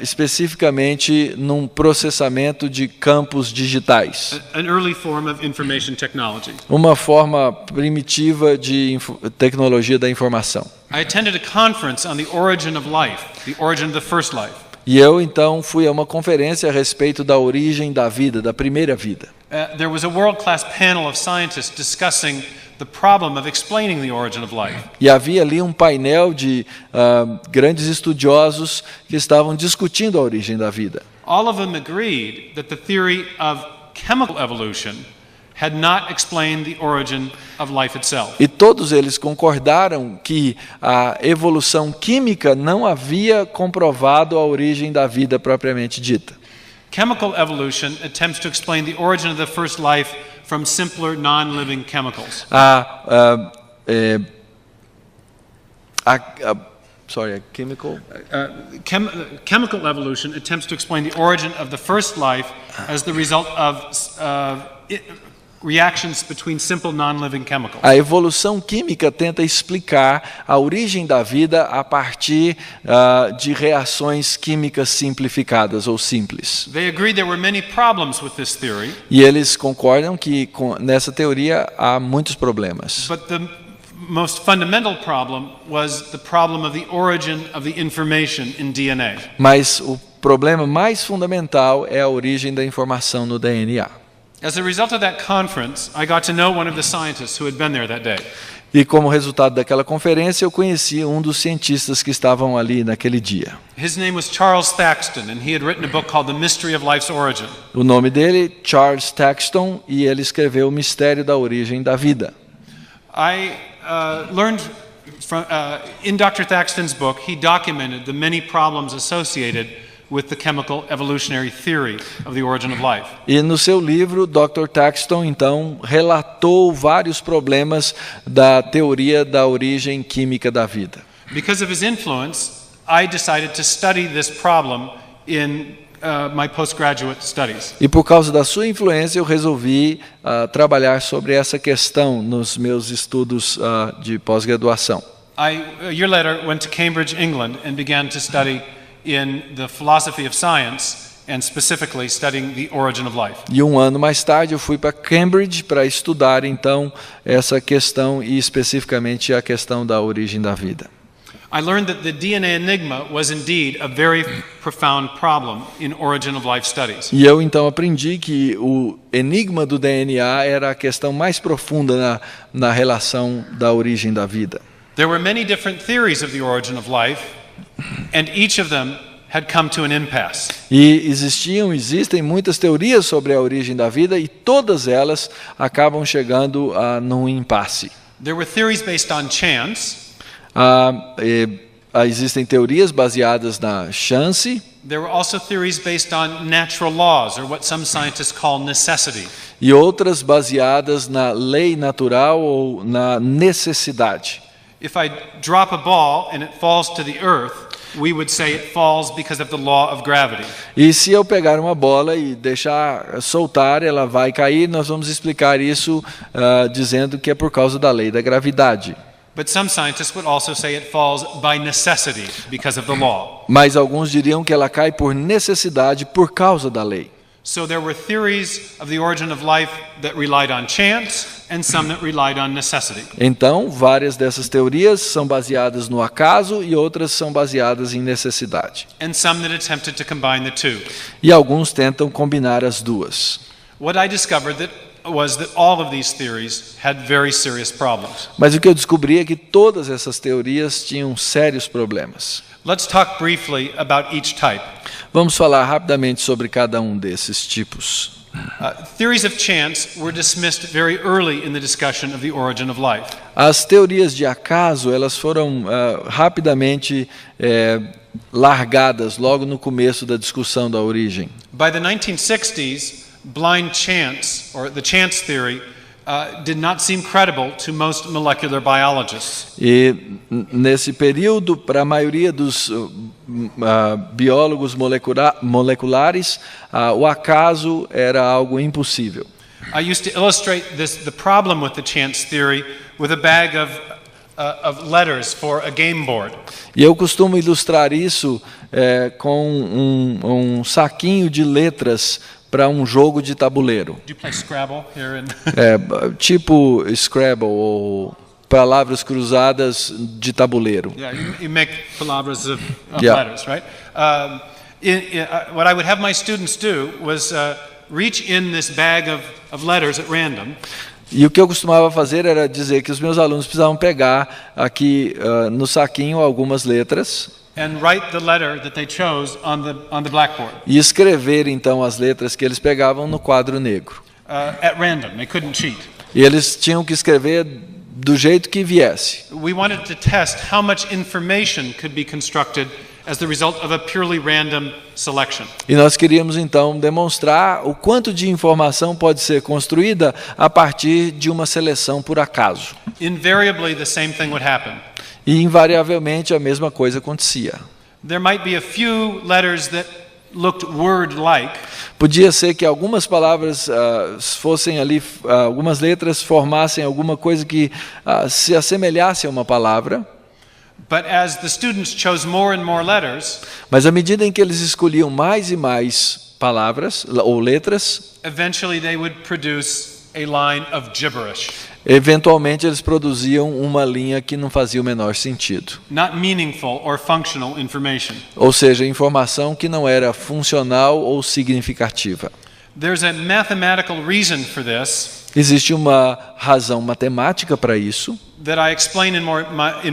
especificamente num processamento de campos digitais. An early form of information technology. Uma forma primitiva de tecnologia da informação. I attended a conference on the origin of life, the origin of the first life. E eu então fui a uma conferência a respeito da origem da vida, da primeira vida. There was a world-class panel of scientists discussing the problem of explaining the origin of life. E havia ali um painel de grandes estudiosos que estavam discutindo a origem da vida. All of them agreed that the theory of chemical evolution had not explained the origin of life itself. E todos eles concordaram que a evolução química não havia comprovado a origem da vida propriamente dita. Chemical evolution attempts to explain the origin of the first life from simpler non-living chemicals. Chemical? Chemical evolution attempts to explain the origin of the first life as the result of reactions between simple non-living chemicals. A evolução química tenta explicar a origem da vida a partir de reações químicas simplificadas ou simples. They agree there were many problems with this theory. E eles concordam que nessa teoria há muitos problemas. But the most fundamental problem was the problem of the origin of the information in DNA. Mas o problema mais fundamental é a origem da informação no DNA. As a result of that conference, I got to know one of the scientists who had been there that day. E como resultado daquela conferência, eu conheci um dos cientistas que estavam ali naquele dia. His name was Charles Thaxton, and he had written a book called The Mystery of Life's Origin. O nome dele, Charles Thaxton, e ele escreveu O Mistério da Origem da Vida. I learned from, in Dr. Thaxton's book, he documented the many problems associated with the chemical evolutionary theory of the origin of life. E no seu livro, Dr. Thaxton, então, relatou vários problemas da teoria da origem química da vida. Because of his influence, I decided to study this problem in my postgraduate studies. E por causa da sua influência, eu resolvi trabalhar sobre essa questão nos meus estudos de pós-graduação. A year later, went to Cambridge, England, and began to study in the philosophy of science, and specifically studying the origin of life. E um ano mais tarde eu fui para Cambridge para estudar então essa questão e especificamente a questão da origem da vida. I learned that the DNA enigma was indeed a very profound problem in origin of life studies. E eu então aprendi que o enigma do DNA era a questão mais profunda na relação da origem da vida. There were many different theories of the origin of life, and each of them had come to an impasse. E existem muitas teorias sobre a origem da vida e todas elas acabam chegando num impasse. There were theories based on chance. Existem teorias baseadas na chance. There were also theories based on natural laws, or what some scientists call necessity. E outras baseadas na lei natural ou na necessidade. If I drop a ball and it falls to the earth, we would say it falls because of the law of gravity. E se eu pegar uma bola e deixar soltar, ela vai cair, nós vamos explicar isso dizendo que é por causa da lei da gravidade. But some scientists would also say it falls by necessity because of the law. Mas alguns diriam que ela cai por necessidade por causa da lei. So there were theories of the origin of life that relied on chance and some that relied on necessity. Então, várias dessas teorias são baseadas no acaso e outras são baseadas em necessidade. And some that attempted to combine the two. E alguns tentam combinar as duas. What I discovered was that all of these theories had very serious problems. Mas o que eu descobri é que todas essas teorias tinham sérios problemas. Let's talk briefly about each type. Vamos falar rapidamente sobre cada um desses tipos. Theories of chance were dismissed very early in the discussion of the origin of life. As teorias de acaso, elas foram rapidamente largadas logo no começo da discussão da origem. By the 1960s, blind chance, or the chance theory, did not seem credible to most molecular biologists. E nesse período, para a maioria dos biólogos moleculares, o acaso era algo impossível. I used to illustrate the problem with the chance theory with a bag of letters for a game board. E eu costumo ilustrar isso com um saquinho de letras para um jogo de tabuleiro. Do you play Scrabble here in... Tipo Scrabble ou palavras cruzadas de tabuleiro. Yeah, you make palavras of letters, right? What I would have my students do was reach in this bag of letters at random. E o que eu costumava fazer era dizer que os meus alunos precisavam pegar aqui no saquinho algumas letras. And write the letter that they chose on the blackboard. E escrever então as letras que eles pegavam no quadro negro. At random, they couldn't cheat. E eles tinham que escrever do jeito que viesse. We wanted to test how much information could be constructed as the result of a purely random selection. E nós queríamos então demonstrar o quanto de informação pode ser construída a partir de uma seleção por acaso. Invariably, the same thing would happen. E invariavelmente a mesma coisa acontecia. There might be a few letters that looked word-like. Podia ser que algumas palavras fossem ali, algumas letras formassem alguma coisa que se assemelhasse a uma palavra. But as the students chose more and more letters, mas à medida em que eles escolhiam mais e mais palavras ou letras, eventually they would produce a line of gibberish. Eventualmente eles produziam uma linha que não fazia o menor sentido. Not meaningful or functional information. Ou seja, informação que não era funcional ou significativa. There's a mathematical reason for this. Existe uma razão matemática para isso. That I explain in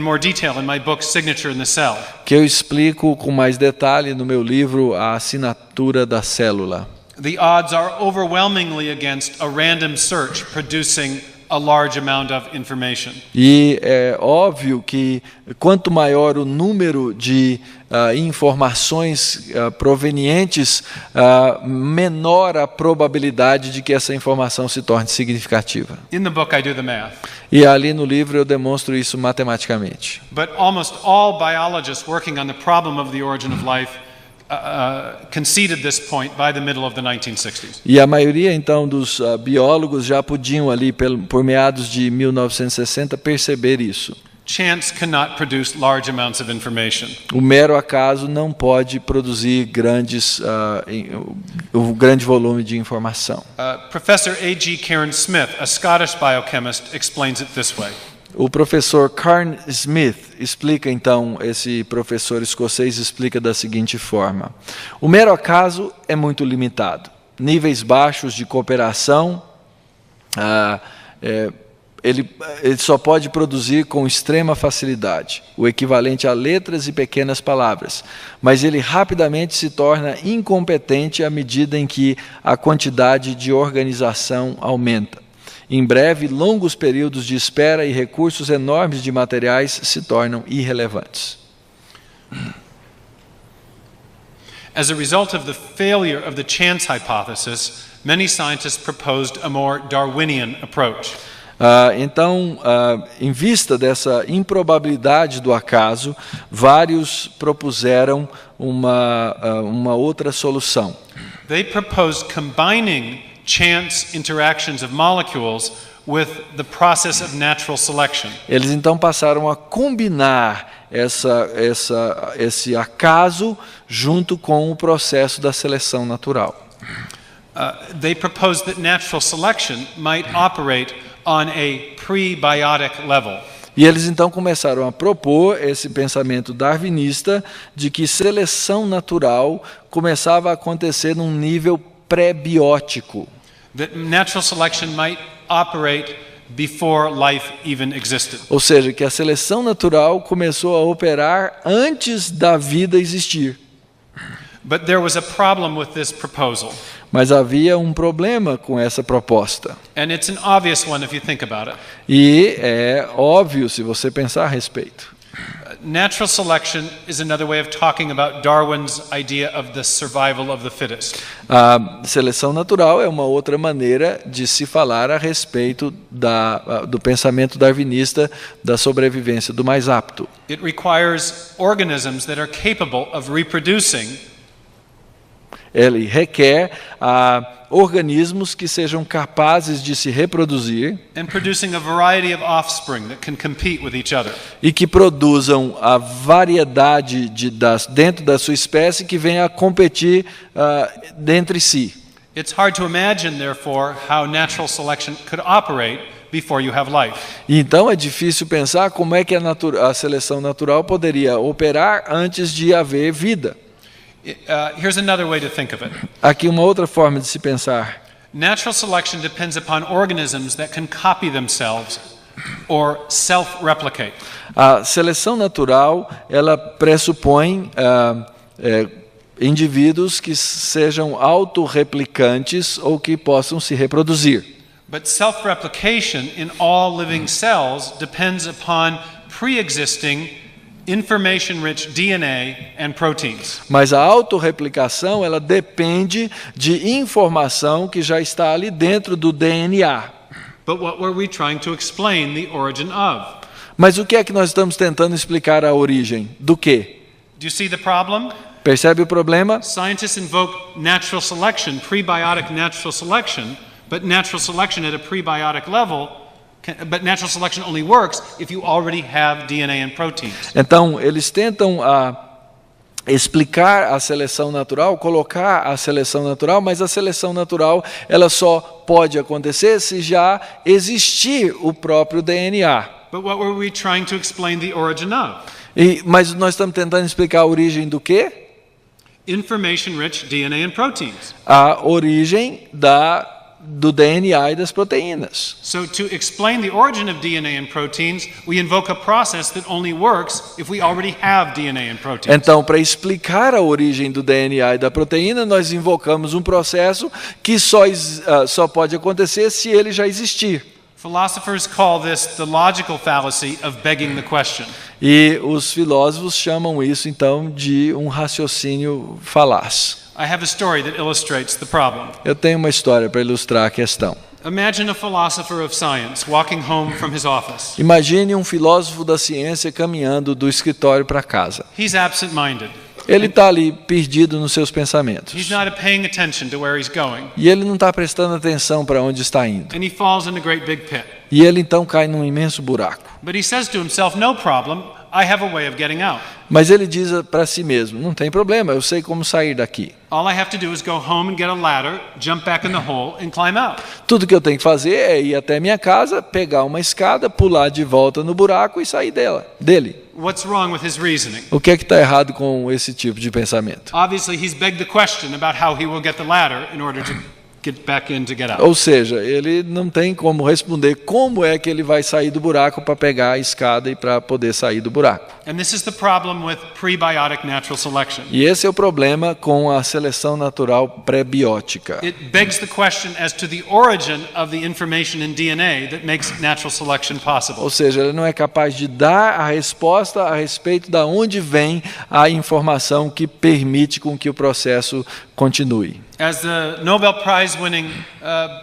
more detail in my book Signature in the Cell. Que eu explico com mais detalhe no meu livro A Assinatura da Célula. The odds are overwhelmingly against a random search producing a large amount of information. E é óbvio que quanto maior o número de informações provenientes, menor a probabilidade de que essa informação se torne significativa. In the book I do the math. E ali no livro eu demonstro isso matematicamente. But almost all biologists working on the problem of the origin of life conceded this point by the middle of the 1960s. E a maioria então dos biólogos já podiam ali por meados de 1960 perceber isso. Chance cannot produce large amounts of information. O mero acaso não pode produzir um grande volume de informação. Professor A.G. Karen Smith, a Scottish biochemist, explains it this way. O professor Karen Smith explica então, esse professor escocês explica da seguinte forma: o mero acaso é muito limitado. Níveis baixos de cooperação, ele só pode produzir com extrema facilidade, o equivalente a letras e pequenas palavras, mas ele rapidamente se torna incompetente à medida em que a quantidade de organização aumenta. Em breve, longos períodos de espera e recursos enormes de materiais se tornam irrelevantes. As a result of the failure of the chance hypothesis, many scientists proposed a more Darwinian approach. Então, em vista dessa improbabilidade do acaso, vários propuseram uma outra solução. They proposed combining chance interactions of molecules with the process of natural selection. Eles então passaram a combinar esse acaso junto com o processo da seleção natural. They proposed that natural selection might operate on a prebiotic level. E eles então começaram a propor esse pensamento darwinista de que seleção natural começava a acontecer num nível pré-biótico. That natural selection might operate before life even existed. Ou seja, que a seleção natural começou a operar antes da vida existir. But there was a problem with this proposal. Mas havia um problema com essa proposta. And it's an obvious one if you think about it. E é óbvio se você pensar a respeito. Natural selection is another way of talking about Darwin's idea of the survival of the fittest. A seleção natural é uma outra maneira de se falar a respeito do pensamento darwinista da sobrevivência do mais apto. It requires organisms that are capable of reproducing. Ele requer organismos que sejam capazes de se reproduzir And producing a variety of offspring that can compete with each other. e que produzam a variedade dentro da sua espécie que venha a competir entre si. It's hard to imagine, therefore, how natural selection could operate before you have life. Então é difícil pensar como é que a seleção natural poderia operar antes de haver vida. Here's another way to think of it. Aqui uma outra forma de se pensar. Natural selection depends upon organisms that can copy themselves or self-replicate. A seleção natural, ela pressupõe indivíduos que sejam autorreplicantes ou que possam se reproduzir. But self-replication in all living cells depends upon pre-existing information-rich DNA and proteins. Mas a autorreplicação, ela depende de informação que já está ali dentro do DNA. But what were we trying to explain the origin of? Mas o que é que nós estamos tentando explicar a origem? Do quê? Do you see the problem? Percebe o problema? Scientists invoke natural selection, prebiotic natural selection, but natural selection at a prebiotic level. But natural selection only works if you already have DNA and proteins. Então, eles tentam explicar a seleção natural, colocar a seleção natural, mas a seleção natural ela só pode acontecer se já existir o próprio DNA. But what were we trying to explain the origin of? Mas nós estamos tentando explicar a origem do quê? Information-rich DNA and proteins. A origem do DNA e das proteínas. So to explain the origin of DNA and proteins, we invoke a process that only works if we already have DNA and proteins. Então, para explicar a origem do DNA e da proteína, nós invocamos um processo que só pode acontecer se ele já existir. Philosophers call this the logical fallacy of begging the question. E os filósofos chamam isso então de um raciocínio falaz. I have a story that illustrates the problem. Eu tenho uma história para ilustrar a questão. Imagine a philosopher of science walking home from his office. Imagine um filósofo da ciência caminhando do escritório para casa. He's absent-minded. Ele está ali perdido nos seus pensamentos. He's not paying attention to where he's going. E ele não está prestando atenção para onde está indo. And he falls in a great big pit. E ele então cai num imenso buraco. But he says to himself, no problem, I have a way of getting out. Mas ele diz para si mesmo, não tem problema, eu sei como sair daqui. All I have to do is go home and get a ladder, jump back in the hole and climb out. Tudo que eu tenho que fazer é ir até minha casa, pegar uma escada, pular de volta no buraco e sair dele. What's wrong with his reasoning? O que é que está errado com esse tipo de pensamento? Obviously, he's begged the question about how he will get the ladder in order to get back in to get out. Ou seja, ele não tem como responder como é que ele vai sair do buraco para pegar a escada e para poder sair do buraco. And this is the problem with prebiotic natural selection. E esse é o problema com a seleção natural pré-biótica. It begs the question as to the origin of the information in DNA that makes natural selection possible. Ou seja, ele não é capaz de dar a resposta a respeito de onde vem a informação que permite com que o processo continue. As the Nobel Prize-winning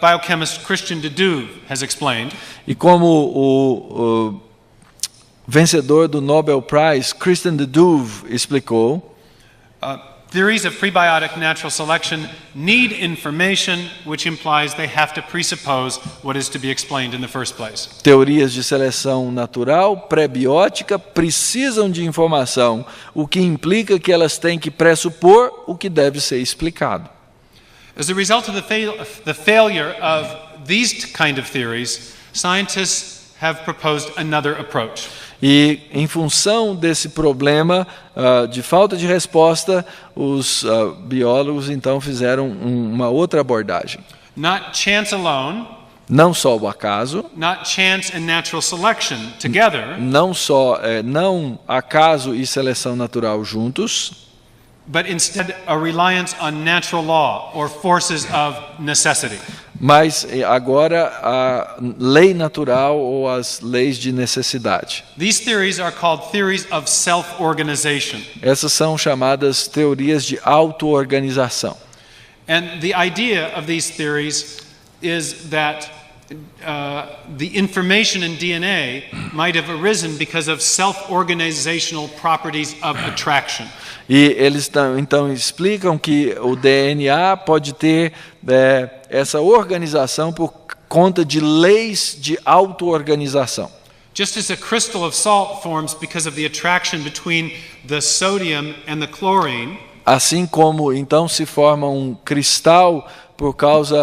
biochemist Christian de Duve has explained, e como o vencedor do Nobel Prize, Christian de Duve, explicou, theories of prebiotic natural selection need information, which implies they have to presuppose what is to be explained in the first place. Teorias de seleção natural pré-biótica precisam de informação, o que implica que elas têm que pressupor o que deve ser explicado. As a result of the failure of these kind of theories, scientists have proposed another approach. E, em função desse problema de falta de resposta, os biólogos então fizeram uma outra abordagem. Not chance alone, não só o acaso, not chance and natural selection together, não acaso e seleção natural juntos, but instead a reliance on natural law or forces of necessity. Mas agora a lei natural ou as leis de necessidade. These theories are called theories of self-organization. Essas são chamadas teorias de auto-organização. And the idea of these theories is that the information in DNA might have arisen because of self-organizational properties of attraction. E eles então explicam que o DNA pode ter essa organização por conta de leis de auto-organização. Just as a crystal of salt forms because of the attraction between the sodium and the chlorine, assim como então se forma um cristal por causa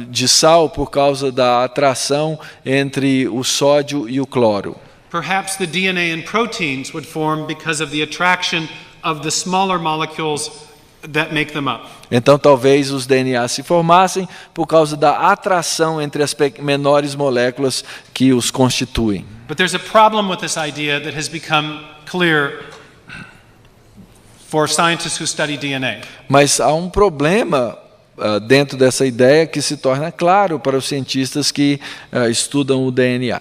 de sal, por causa da atração entre o sódio e o cloro. Perhaps the DNA and proteins would form because of the attraction of the smaller molecules that make them up. Então talvez os DNA se formassem por causa da atração entre as menores moléculas que os constituem. But there's a problem with this idea that has become clear for scientists who study DNA. Mas há um problema dentro dessa ideia que se torna claro para os cientistas que estudam o DNA.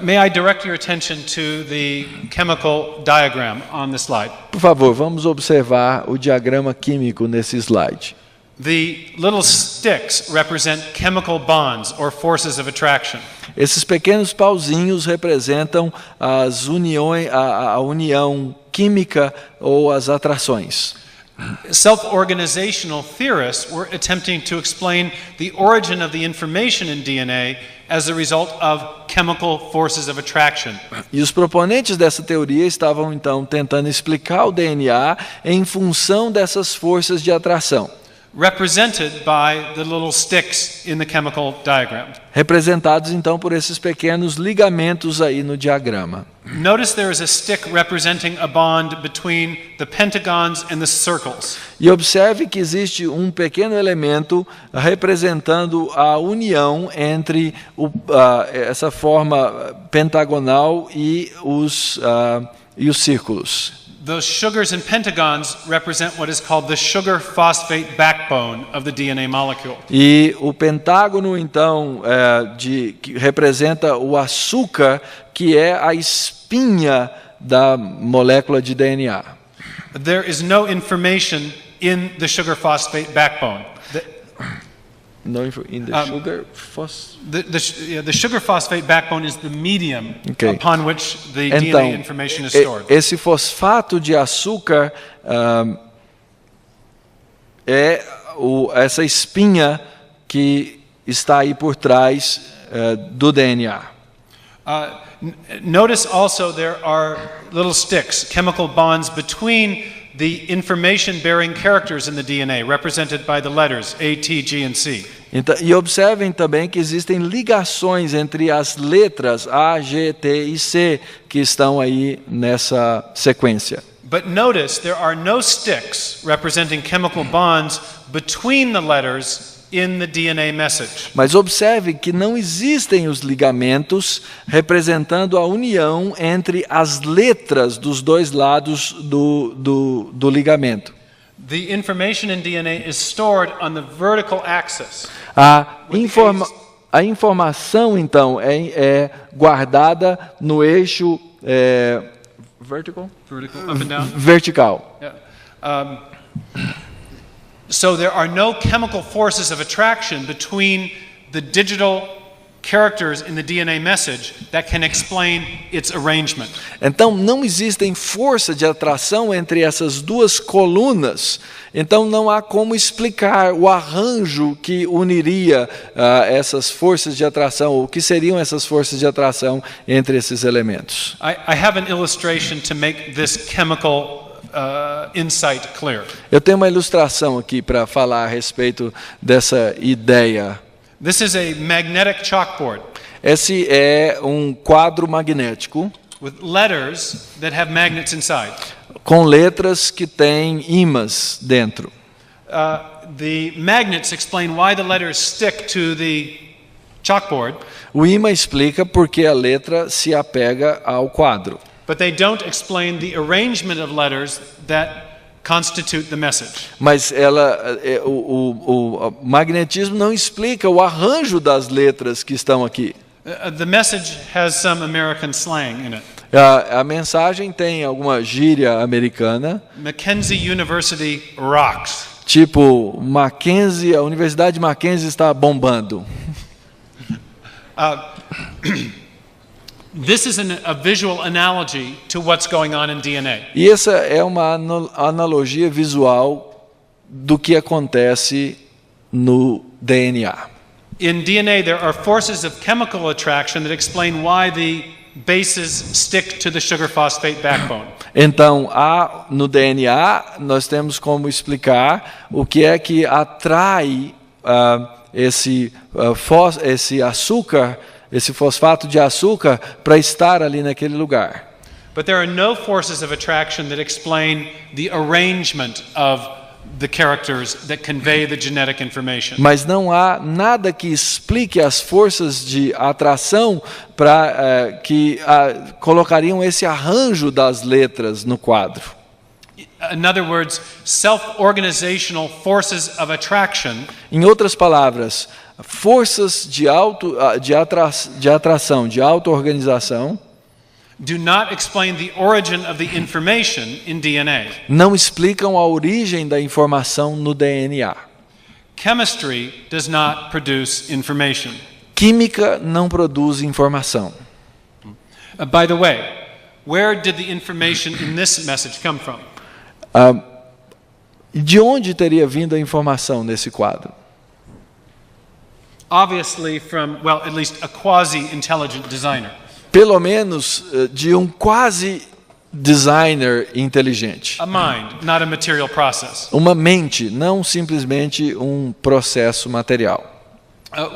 May I direct your attention to the chemical diagram on the slide? Por favor, vamos observar o diagrama químico nesse slide. The little sticks represent chemical bonds or forces of attraction. Esses pequenos pauzinhos representam as uniões, a união química ou as atrações. Self-organizational theorists were attempting to explain the origin of the information in DNA as a result of chemical forces of attraction. E os proponentes dessa teoria estavam então tentando explicar o DNA em função dessas forças de atração, represented by the little sticks in the chemical diagram. Representados então por esses pequenos ligamentos aí no diagrama. Notice there is a stick representing a bond between the pentagons and the circles. E observe que existe um pequeno elemento representando a união entre essa forma pentagonal e os círculos. Those sugars and pentagons represent what is called the sugar phosphate backbone of the DNA molecule. E o pentágono então que representa o açúcar, que é a espinha da molécula de DNA. There is no information in the sugar phosphate backbone. in the sugar The sugar phosphate backbone is the medium upon which the então, DNA information is stored. Esse fosfato de açúcar é essa espinha que está aí por trás do DNA. Notice also there are little sticks, chemical bonds between the information-bearing characters in the DNA, represented by the letters A, T, G, and C. Então, e observem também que existem ligações entre as letras A, G, T e C que estão aí nessa sequência. But notice there are no sticks representing chemical bonds between the letters in the DNA message. Mas observe que não existem os ligamentos representando a união entre as letras dos dois lados do ligamento. The information in DNA is stored on the vertical axis. A informação, então, é guardada no eixo Vertical, up and down. Vertical. Yeah. So there are no chemical forces of attraction between the digital characters in the DNA message that can explain its arrangement. Então não existem força de atração entre essas duas colunas. Então não há como explicar o arranjo que uniria essas forças de atração, ou o que seriam essas forças de atração entre esses elementos. I have an illustration to make this chemical insight clear. Eu tenho uma ilustração aqui para falar a respeito dessa ideia. This is a magnetic chalkboard. Esse é um quadro magnético with letters that have magnets inside. Com letras que têm ímãs dentro. The magnets explain why the letters stick to the chalkboard. O ímã explica por que a letra se apega ao quadro. But they don't explain the arrangement of letters that constitute the message. Mas o magnetismo não explica o arranjo das letras que estão aqui. The message has some American slang in it. A mensagem tem alguma gíria americana. Mackenzie University rocks. Tipo, Mackenzie, a Universidade de Mackenzie está bombando. This is a visual analogy to what's going on in DNA. E essa é uma analogia visual do que acontece no DNA. In DNA there are forces of chemical attraction that explain why the bases stick to the sugar phosphate backbone. Então, no DNA nós temos como explicar o que é que atrai esse açúcar, esse fosfato de açúcar para estar ali naquele lugar. But there are no forces of attraction that explain the arrangement of the characters that convey the genetic information. Mas não há nada que explique as forças de atração para que colocariam esse arranjo das letras no quadro. In other words, self-organizational forces of attraction. Em outras palavras, forças de atração, de auto-organização, do not explain the origin of the information in DNA. Não explicam a origem da informação no DNA. Chemistry does not produce information. Química não produz informação. By the way, where did the information in this message come from? De onde teria vindo a informação nesse quadro? Obviously from, well, at least a quasi-intelligent designer. Pelo menos de um quase designer inteligente. A mind, not a material process. Uma mente, não simplesmente um processo material.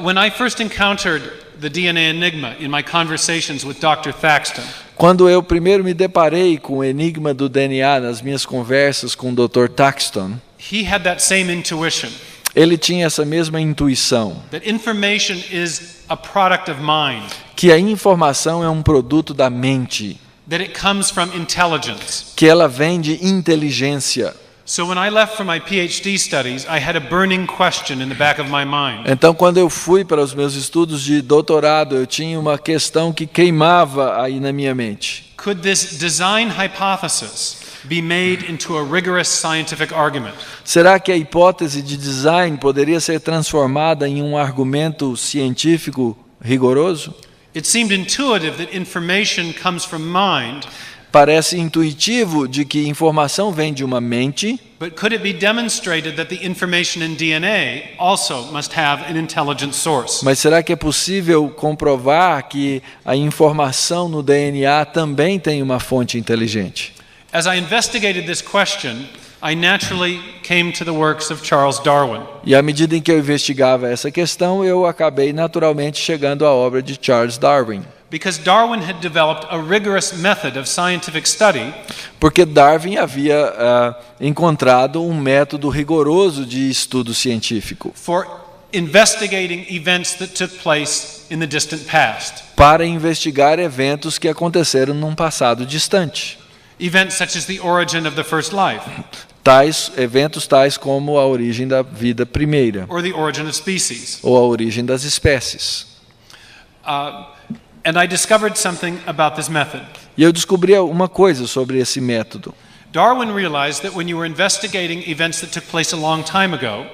When I first encountered the DNA enigma in my conversations with Dr. Thaxton, quando eu primeiro me deparei com o enigma do DNA nas minhas conversas com o Dr. Thaxton, he had that same intuition. Ele tinha essa mesma intuição. That information is a product of mind. Que a informação é um produto da mente. That it comes from intelligence. Que ela vem de inteligência. So when I left for my PhD studies, I had a burning question in the back of my mind. Então, quando eu fui para os meus estudos de doutorado, eu tinha uma questão que queimava aí na minha mente. Could this design hypothesis be made into a rigorous scientific argument? Será que a hipótese de design poderia ser transformada em um argumento científico rigoroso? It seemed intuitive that information comes from mind, Parece intuitivo de que informação vem de uma mente, but could it be demonstrated that the information in DNA also must have an intelligent source? mas será que é possível comprovar que a informação no DNA também tem uma fonte inteligente? As I investigated this question, I naturally came to the works of Charles Darwin. E à medida em que eu investigava essa questão, eu acabei naturalmente chegando à obra de Charles Darwin. Because Darwin had developed a rigorous method of scientific study Porque Darwin havia encontrado um método rigoroso de estudo científico for investigating events that took place in the distant past. para investigar eventos que aconteceram num passado distante. Events such as the origin of the first life, Eventos tais como a origem da vida primeira, or the origin of species. ou a origem das espécies. And I discovered something about this method. E eu descobri uma coisa sobre esse método. Darwin realized that when you were investigating events that took place a long time ago,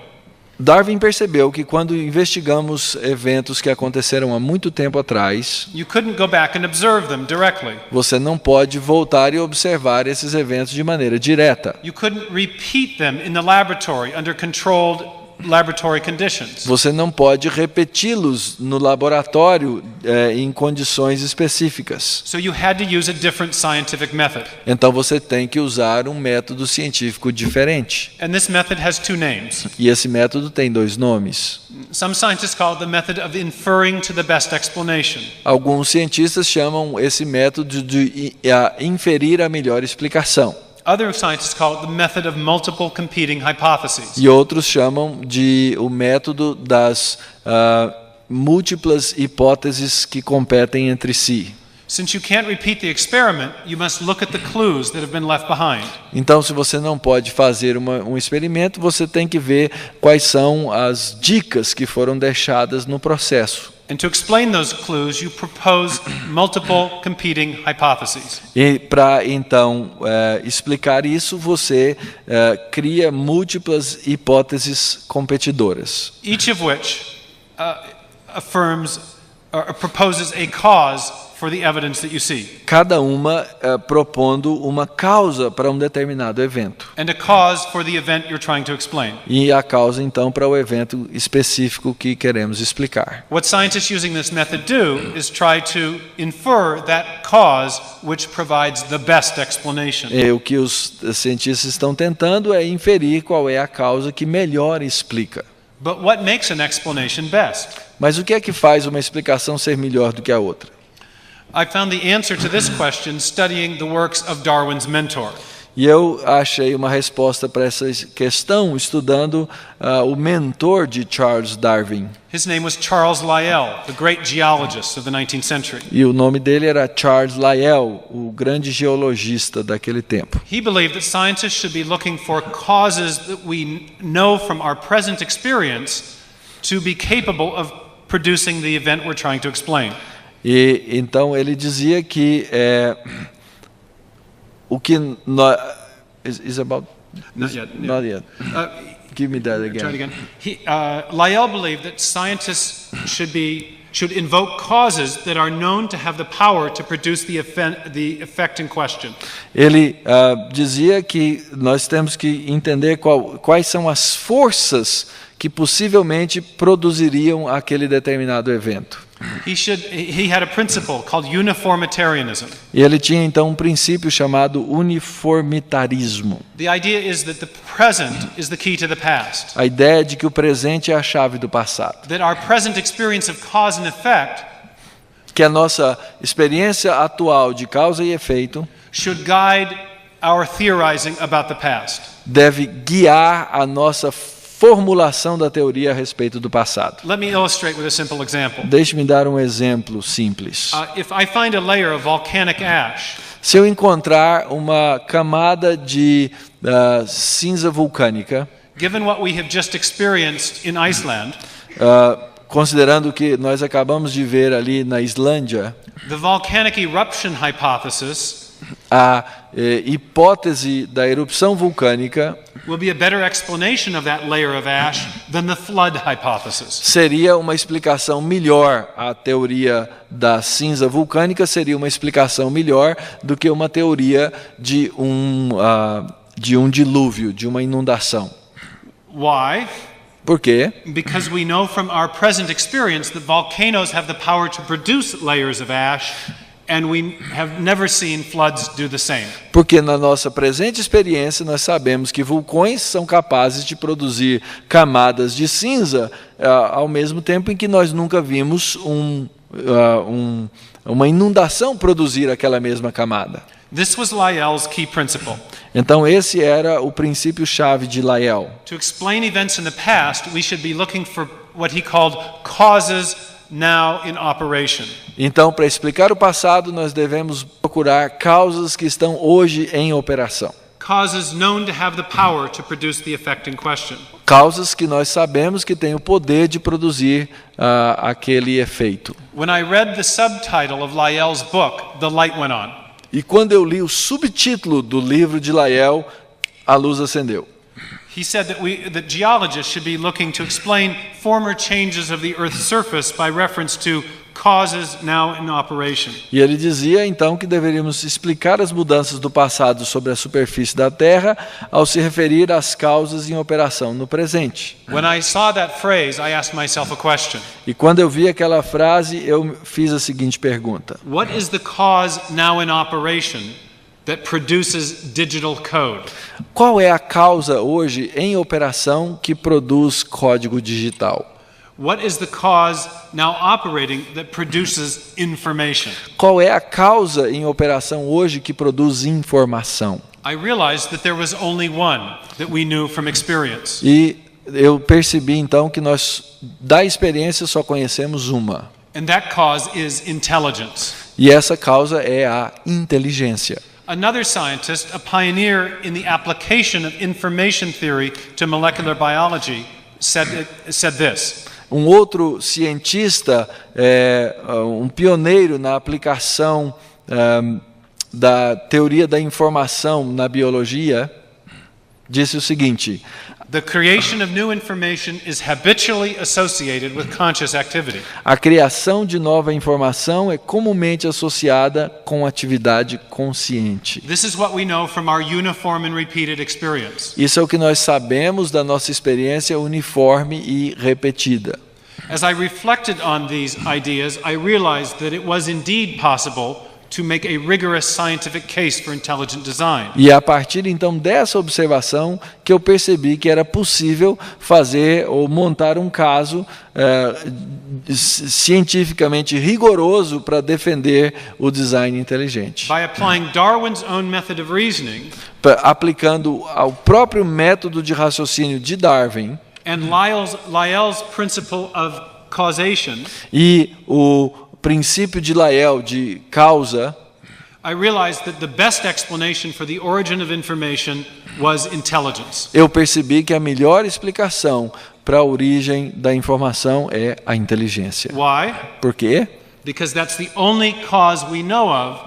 Darwin percebeu que quando investigamos eventos que aconteceram há muito tempo atrás, you couldn't go back and observe them directly. você não pode voltar e observar esses eventos de maneira direta. You couldn't repeat them in the laboratory under controlled laboratory conditions. Você não pode repeti-los no laboratório em condições específicas. So you had to use a different scientific method. Então você tem que usar um método científico diferente. And this method has two names. E esse método tem dois nomes. Some scientists call it the method of inferring to the best explanation. Alguns cientistas chamam esse método de inferir a melhor explicação. Other scientists call it the method of multiple competing hypotheses. E outros chamam de o método das múltiplas hipóteses que competem entre si. Since you can't repeat the experiment, you must look at the clues that have been left behind. Então, se você não pode fazer um experimento, você tem que ver quais são as dicas que foram deixadas no processo. And to explain those clues, you propose multiple competing hypotheses. E para então explicar isso, você cria múltiplas hipóteses competidoras. Each of which affirms or proposes a cause for the evidence that you see. Cada uma propondo uma causa para um determinado evento. And a cause for the event you're trying to explain. E a causa então para o evento específico que queremos explicar. What scientists using this method do is try to infer that cause which provides the best explanation. E o que os cientistas estão tentando é inferir qual é a causa que melhor explica. But what makes an explanation best? Mas o que é que faz uma explicação ser melhor do que a outra? I found the answer to this question studying the works of Darwin's mentor. E eu achei uma resposta para essa questão estudando o mentor de Charles Darwin. His name was Charles Lyell, the great geologist of the 19th century. E o nome dele era Charles Lyell, o grande geologista daquele tempo. He believed that scientists should be looking for causes that we know from our present experience to be capable of producing the event we're trying to explain. E então ele dizia que o que is about Not yet. not yet. Give me that again. Try it again. Lyell believed that scientists should invoke causes that are known to have the power to produce the effect in question. Ele dizia que nós temos que entender quais são as forças que possivelmente produziriam aquele determinado evento. He had a principle called uniformitarianism. E ele tinha então um princípio chamado uniformitarismo. The idea is that the present is the key to the past. A ideia de que o presente é a chave do passado. That our present experience of cause and effect Que a nossa experiência atual de causa e efeito should guide our theorizing about the past. deve guiar a nossa formulação da teoria a respeito do passado. Let me illustrate with a simple example. Deixe-me dar um exemplo simples. If I find a layer of volcanic ash, Se eu encontrar uma camada de cinza vulcânica, given what we have just experienced in Iceland, considerando o que nós acabamos de ver ali na Islândia, the volcanic eruption hypothesis a hipótese da erupção vulcânica will be a better explanation of that layer of ash than the flood hypothesis. seria uma explicação melhor. A teoria da cinza vulcânica seria uma explicação melhor do que uma teoria de um dilúvio, de uma inundação. Why? Por quê? Because we know from our present experience that volcanoes have the power to produce layers of ash, and we have never seen floods do the same. Porque na nossa presente experiência nós sabemos que vulcões são capazes de produzir camadas de cinza, ao mesmo tempo em que nós nunca vimos uma inundação produzir aquela mesma camada. This was Lyell's key principle. Então esse era o princípio-chave de Lyell. To explain events in the past, we should be looking for what he called causes now in operation. Então, para explicar o passado, nós devemos procurar causas que estão hoje em operação. Causes known to have the power to produce the effect in question. Causas que nós sabemos que têm o poder de produzir aquele efeito. When I read the subtitle of Lyell's book, the light went on. E quando eu li o subtítulo do livro de Lyell, a luz acendeu. He said that geologists should be looking to explain former changes of the Earth's surface by reference to causes now in operation. E ele dizia então que deveríamos explicar as mudanças do passado sobre a superfície da Terra ao se referir às causas em operação no presente. When I saw that phrase, I asked myself a question. E quando eu vi aquela frase, eu fiz a seguinte pergunta: What is the cause now in operation that produces digital code? Qual é a causa hoje em operação que produz código digital? What is the cause now operating that produces information? Qual é a causa em operação hoje que produz informação? I realized that there was only one that we knew from experience. E eu percebi então que nós da experiência só conhecemos uma. And that cause is intelligence. E essa causa é a inteligência. Another scientist, a pioneer in the application of information theory to molecular biology, said this. Um outro cientista, um pioneiro na aplicação da teoria da informação na biologia, disse o seguinte: The creation of new information is habitually associated with conscious activity. A criação de nova informação é comumente associada com atividade consciente. This is what we know from our uniform and repeated experience. Isso é o que nós sabemos da nossa experiência uniforme e repetida. As I reflected on these ideas, I realized that it was indeed possible to make a rigorous scientific case for intelligent design. E a partir então dessa observação que eu percebi que era possível fazer ou montar um caso cientificamente rigoroso para defender o design inteligente. By applying Darwin's own method of reasoning, aplicando ao próprio método de raciocínio de Darwin and Lyell's principle of causation, e o princípio de Lyell de causa, I realized that the best explanation for the origin of information was intelligence. Eu percebi que a melhor explicação para a origem da informação é a inteligência. Why? Por quê? Because that's the only cause we know of.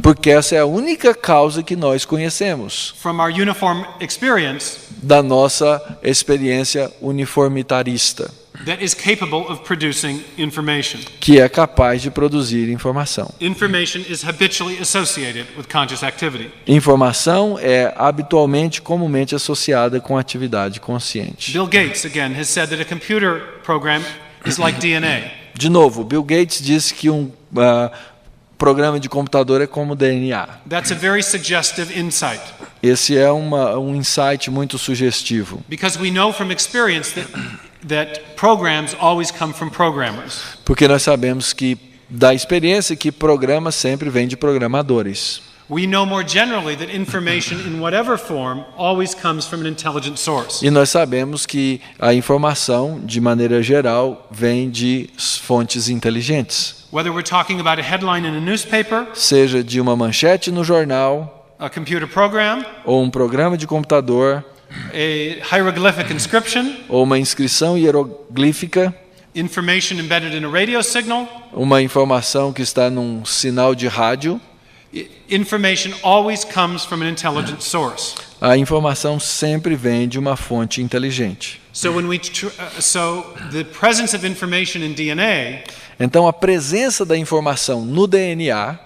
Porque essa é a única causa que nós conhecemos. From our uniform experience, da nossa experiência uniformitarista. That is capable of producing information. Que é capaz de produzir informação. Information is habitually associated with conscious activity. Informação é habitualmente, comumente associada com atividade consciente. Bill Gates, again, has said that a computer program is like DNA. De novo, Bill Gates disse que programa de computador é como DNA. That's a very suggestive insight. Esse é um insight muito sugestivo. Because we know from experience that programs always come from programmers. Porque nós sabemos que da experiência que programas sempre vêm de programadores. We know more generally that information in whatever form always comes from an intelligent source. E nós sabemos que a informação, de maneira geral, vem de fontes inteligentes. Whether we're talking about a headline in a newspaper, seja de uma manchete no jornal, a computer program, ou um programa de computador, a hieroglyphic inscription, ou uma inscrição hieroglífica, information embedded in a radio signal, uma informação que está num sinal de rádio. Information always comes from an intelligent source. A informação sempre vem de uma fonte inteligente. So the presence of information in DNA Então, a presença da informação no DNA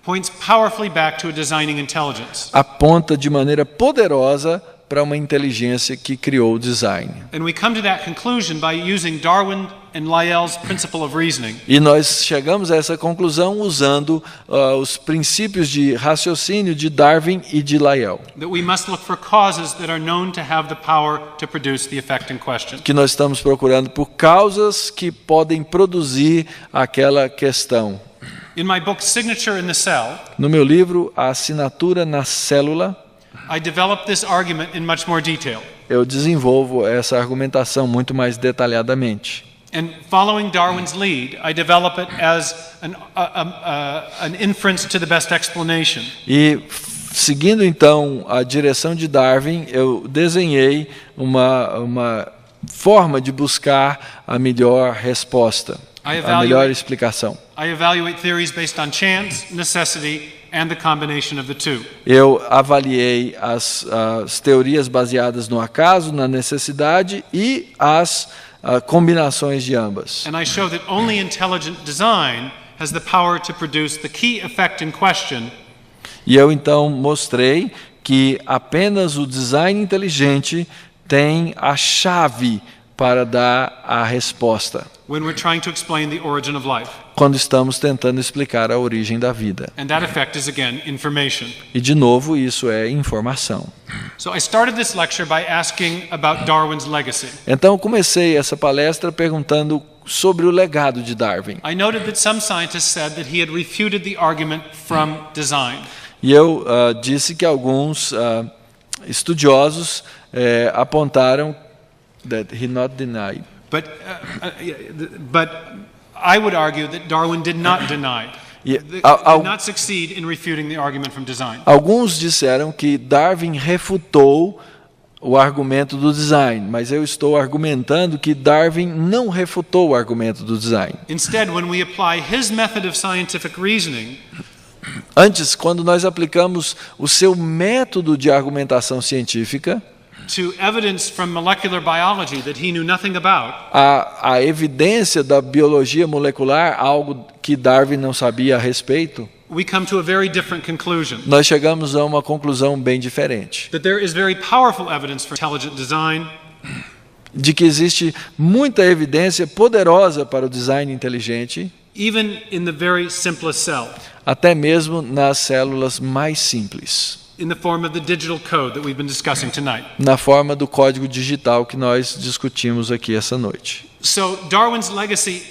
points powerfully back to a designing intelligence. aponta de maneira poderosa para uma inteligência que criou o design. And we come to that conclusion by using Darwin and Lyell's principle of reasoning. E nós chegamos a essa conclusão usando os princípios de raciocínio de Darwin e de Lyell. That we must look for causes that are known to have the power to produce the effect in question. Que nós estamos procurando por causas que podem produzir aquela questão. In my book Signature in the Cell, no meu livro A Assinatura na Célula, I develop this argument in much more detail. Eu desenvolvo essa argumentação muito mais detalhadamente. And following Darwin's lead, I develop it as an inference to the best explanation. E seguindo então a direção de Darwin, eu desenhei uma forma de buscar a melhor resposta, a melhor explicação. I evaluate theories based on chance, necessity, and the combination of the two. Eu avaliei as teorias baseadas no acaso, na necessidade e as combinações de ambas. And I show that only intelligent design has the power to produce the key effect in question. E eu então mostrei que apenas o design inteligente tem a chave para dar a resposta. When we're trying to explain the origin of life. Quando estamos tentando explicar a origem da vida. And that effect is again information. E de novo isso é informação. So I started this lecture by asking about Darwin's legacy. Então comecei essa palestra perguntando sobre o legado de Darwin. I noted that some scientists said that he had refuted the argument from design. E eu disse que alguns estudiosos apontaram that he not denied. But I would argue that Darwin did not deny. Did not succeed in refuting the argument from design. Alguns disseram que Darwin refutou o argumento do design, mas eu estou argumentando que Darwin não refutou o argumento do design. Instead, when we apply his method of scientific reasoning, antes, quando nós aplicamos o seu método de argumentação científica to evidence from molecular biology that he knew nothing about, a evidência da biologia molecular, algo que Darwin não sabia a respeito, we come to a very different conclusion. Nós chegamos a uma conclusão bem diferente. That there is very powerful evidence for intelligent design. De que existe muita evidência poderosa para o design inteligente, even in the very simplest cell. Até mesmo nas células mais simples. In the form of the digital code that we've been discussing tonight. Na forma do código digital que nós discutimos aqui essa noite. So Darwin's legacy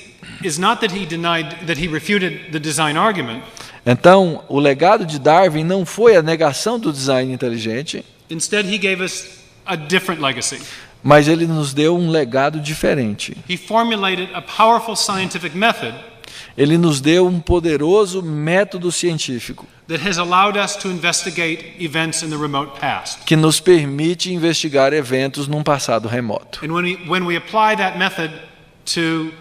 is not that he refuted the design argument. Então, o legado de Darwin não foi a negação do design inteligente. Instead, he gave us a different legacy. Mas ele nos deu um legado diferente. He formulated a powerful scientific method. Ele nos deu um poderoso método científico that has allowed us to investigate events in the remote past. Que nos permite investigar eventos num passado remoto. And when we apply that method to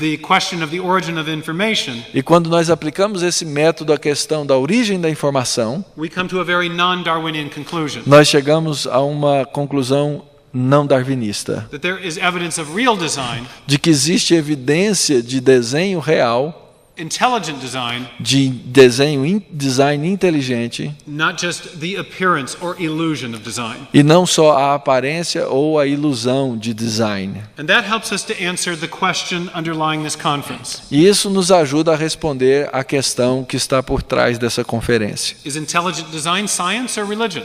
the question of the origin of information, e quando nós aplicamos esse método à questão da origem da informação, we come to a very non-Darwinian conclusion. Nós chegamos a uma conclusão não darwinista. That there is evidence of real design, de que existe evidência de desenho real, intelligent design, de design inteligente, not just the appearance or illusion of design. E não só a aparência ou a ilusão de design. And that helps us to answer the question underlying this conference. E isso nos ajuda a responder à questão que está por trás dessa conferência. Is intelligent design science or religion?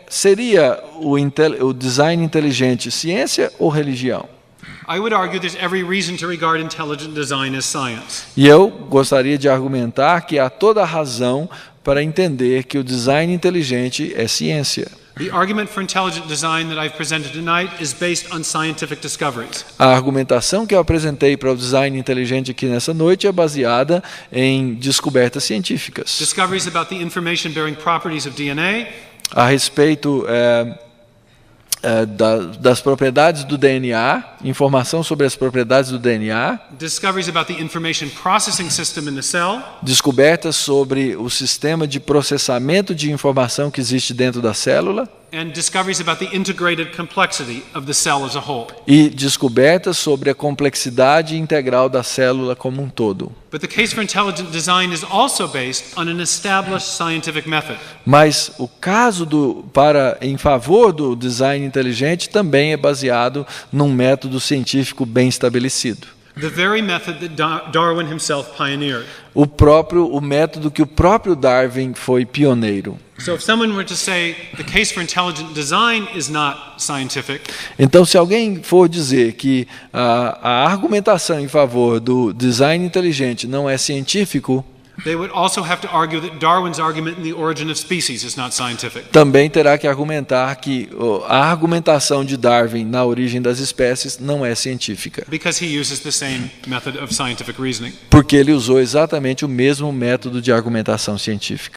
Seria o design inteligente ciência ou religião? I would argue there's every reason to regard intelligent design as science. E eu gostaria de argumentar que há toda a razão para entender que o design inteligente é ciência. The argument for intelligent design that I've presented tonight is based on scientific discoveries. A argumentação que eu apresentei para o design inteligente aqui nessa noite é baseada em descobertas científicas. Discoveries about the information-bearing properties of DNA. A respeito das propriedades do DNA, informação sobre as propriedades do DNA, discoveries about the information processing system in the cell, descobertas sobre o sistema de processamento de informação que existe dentro da célula, and discoveries about the integrated complexity of the cell as a whole. e descobertas sobre a complexidade integral da célula como um todo. But the case for intelligent design is also based on an established scientific method. Mas o caso em favor do design inteligente também é baseado num método científico bem estabelecido. The very method that Darwin himself pioneered. O método que o próprio Darwin foi pioneiro. So if someone were to say the case for intelligent design is not scientific, então, se alguém for dizer que a argumentação em favor do design inteligente não é científico, they would also have to argue that Darwin's argument in the origin of species is not scientific. também terá que argumentar que a argumentação de Darwin na origem das espécies não é científica. Because he uses the same method of scientific reasoning. Porque ele usou exatamente o mesmo método de argumentação científica.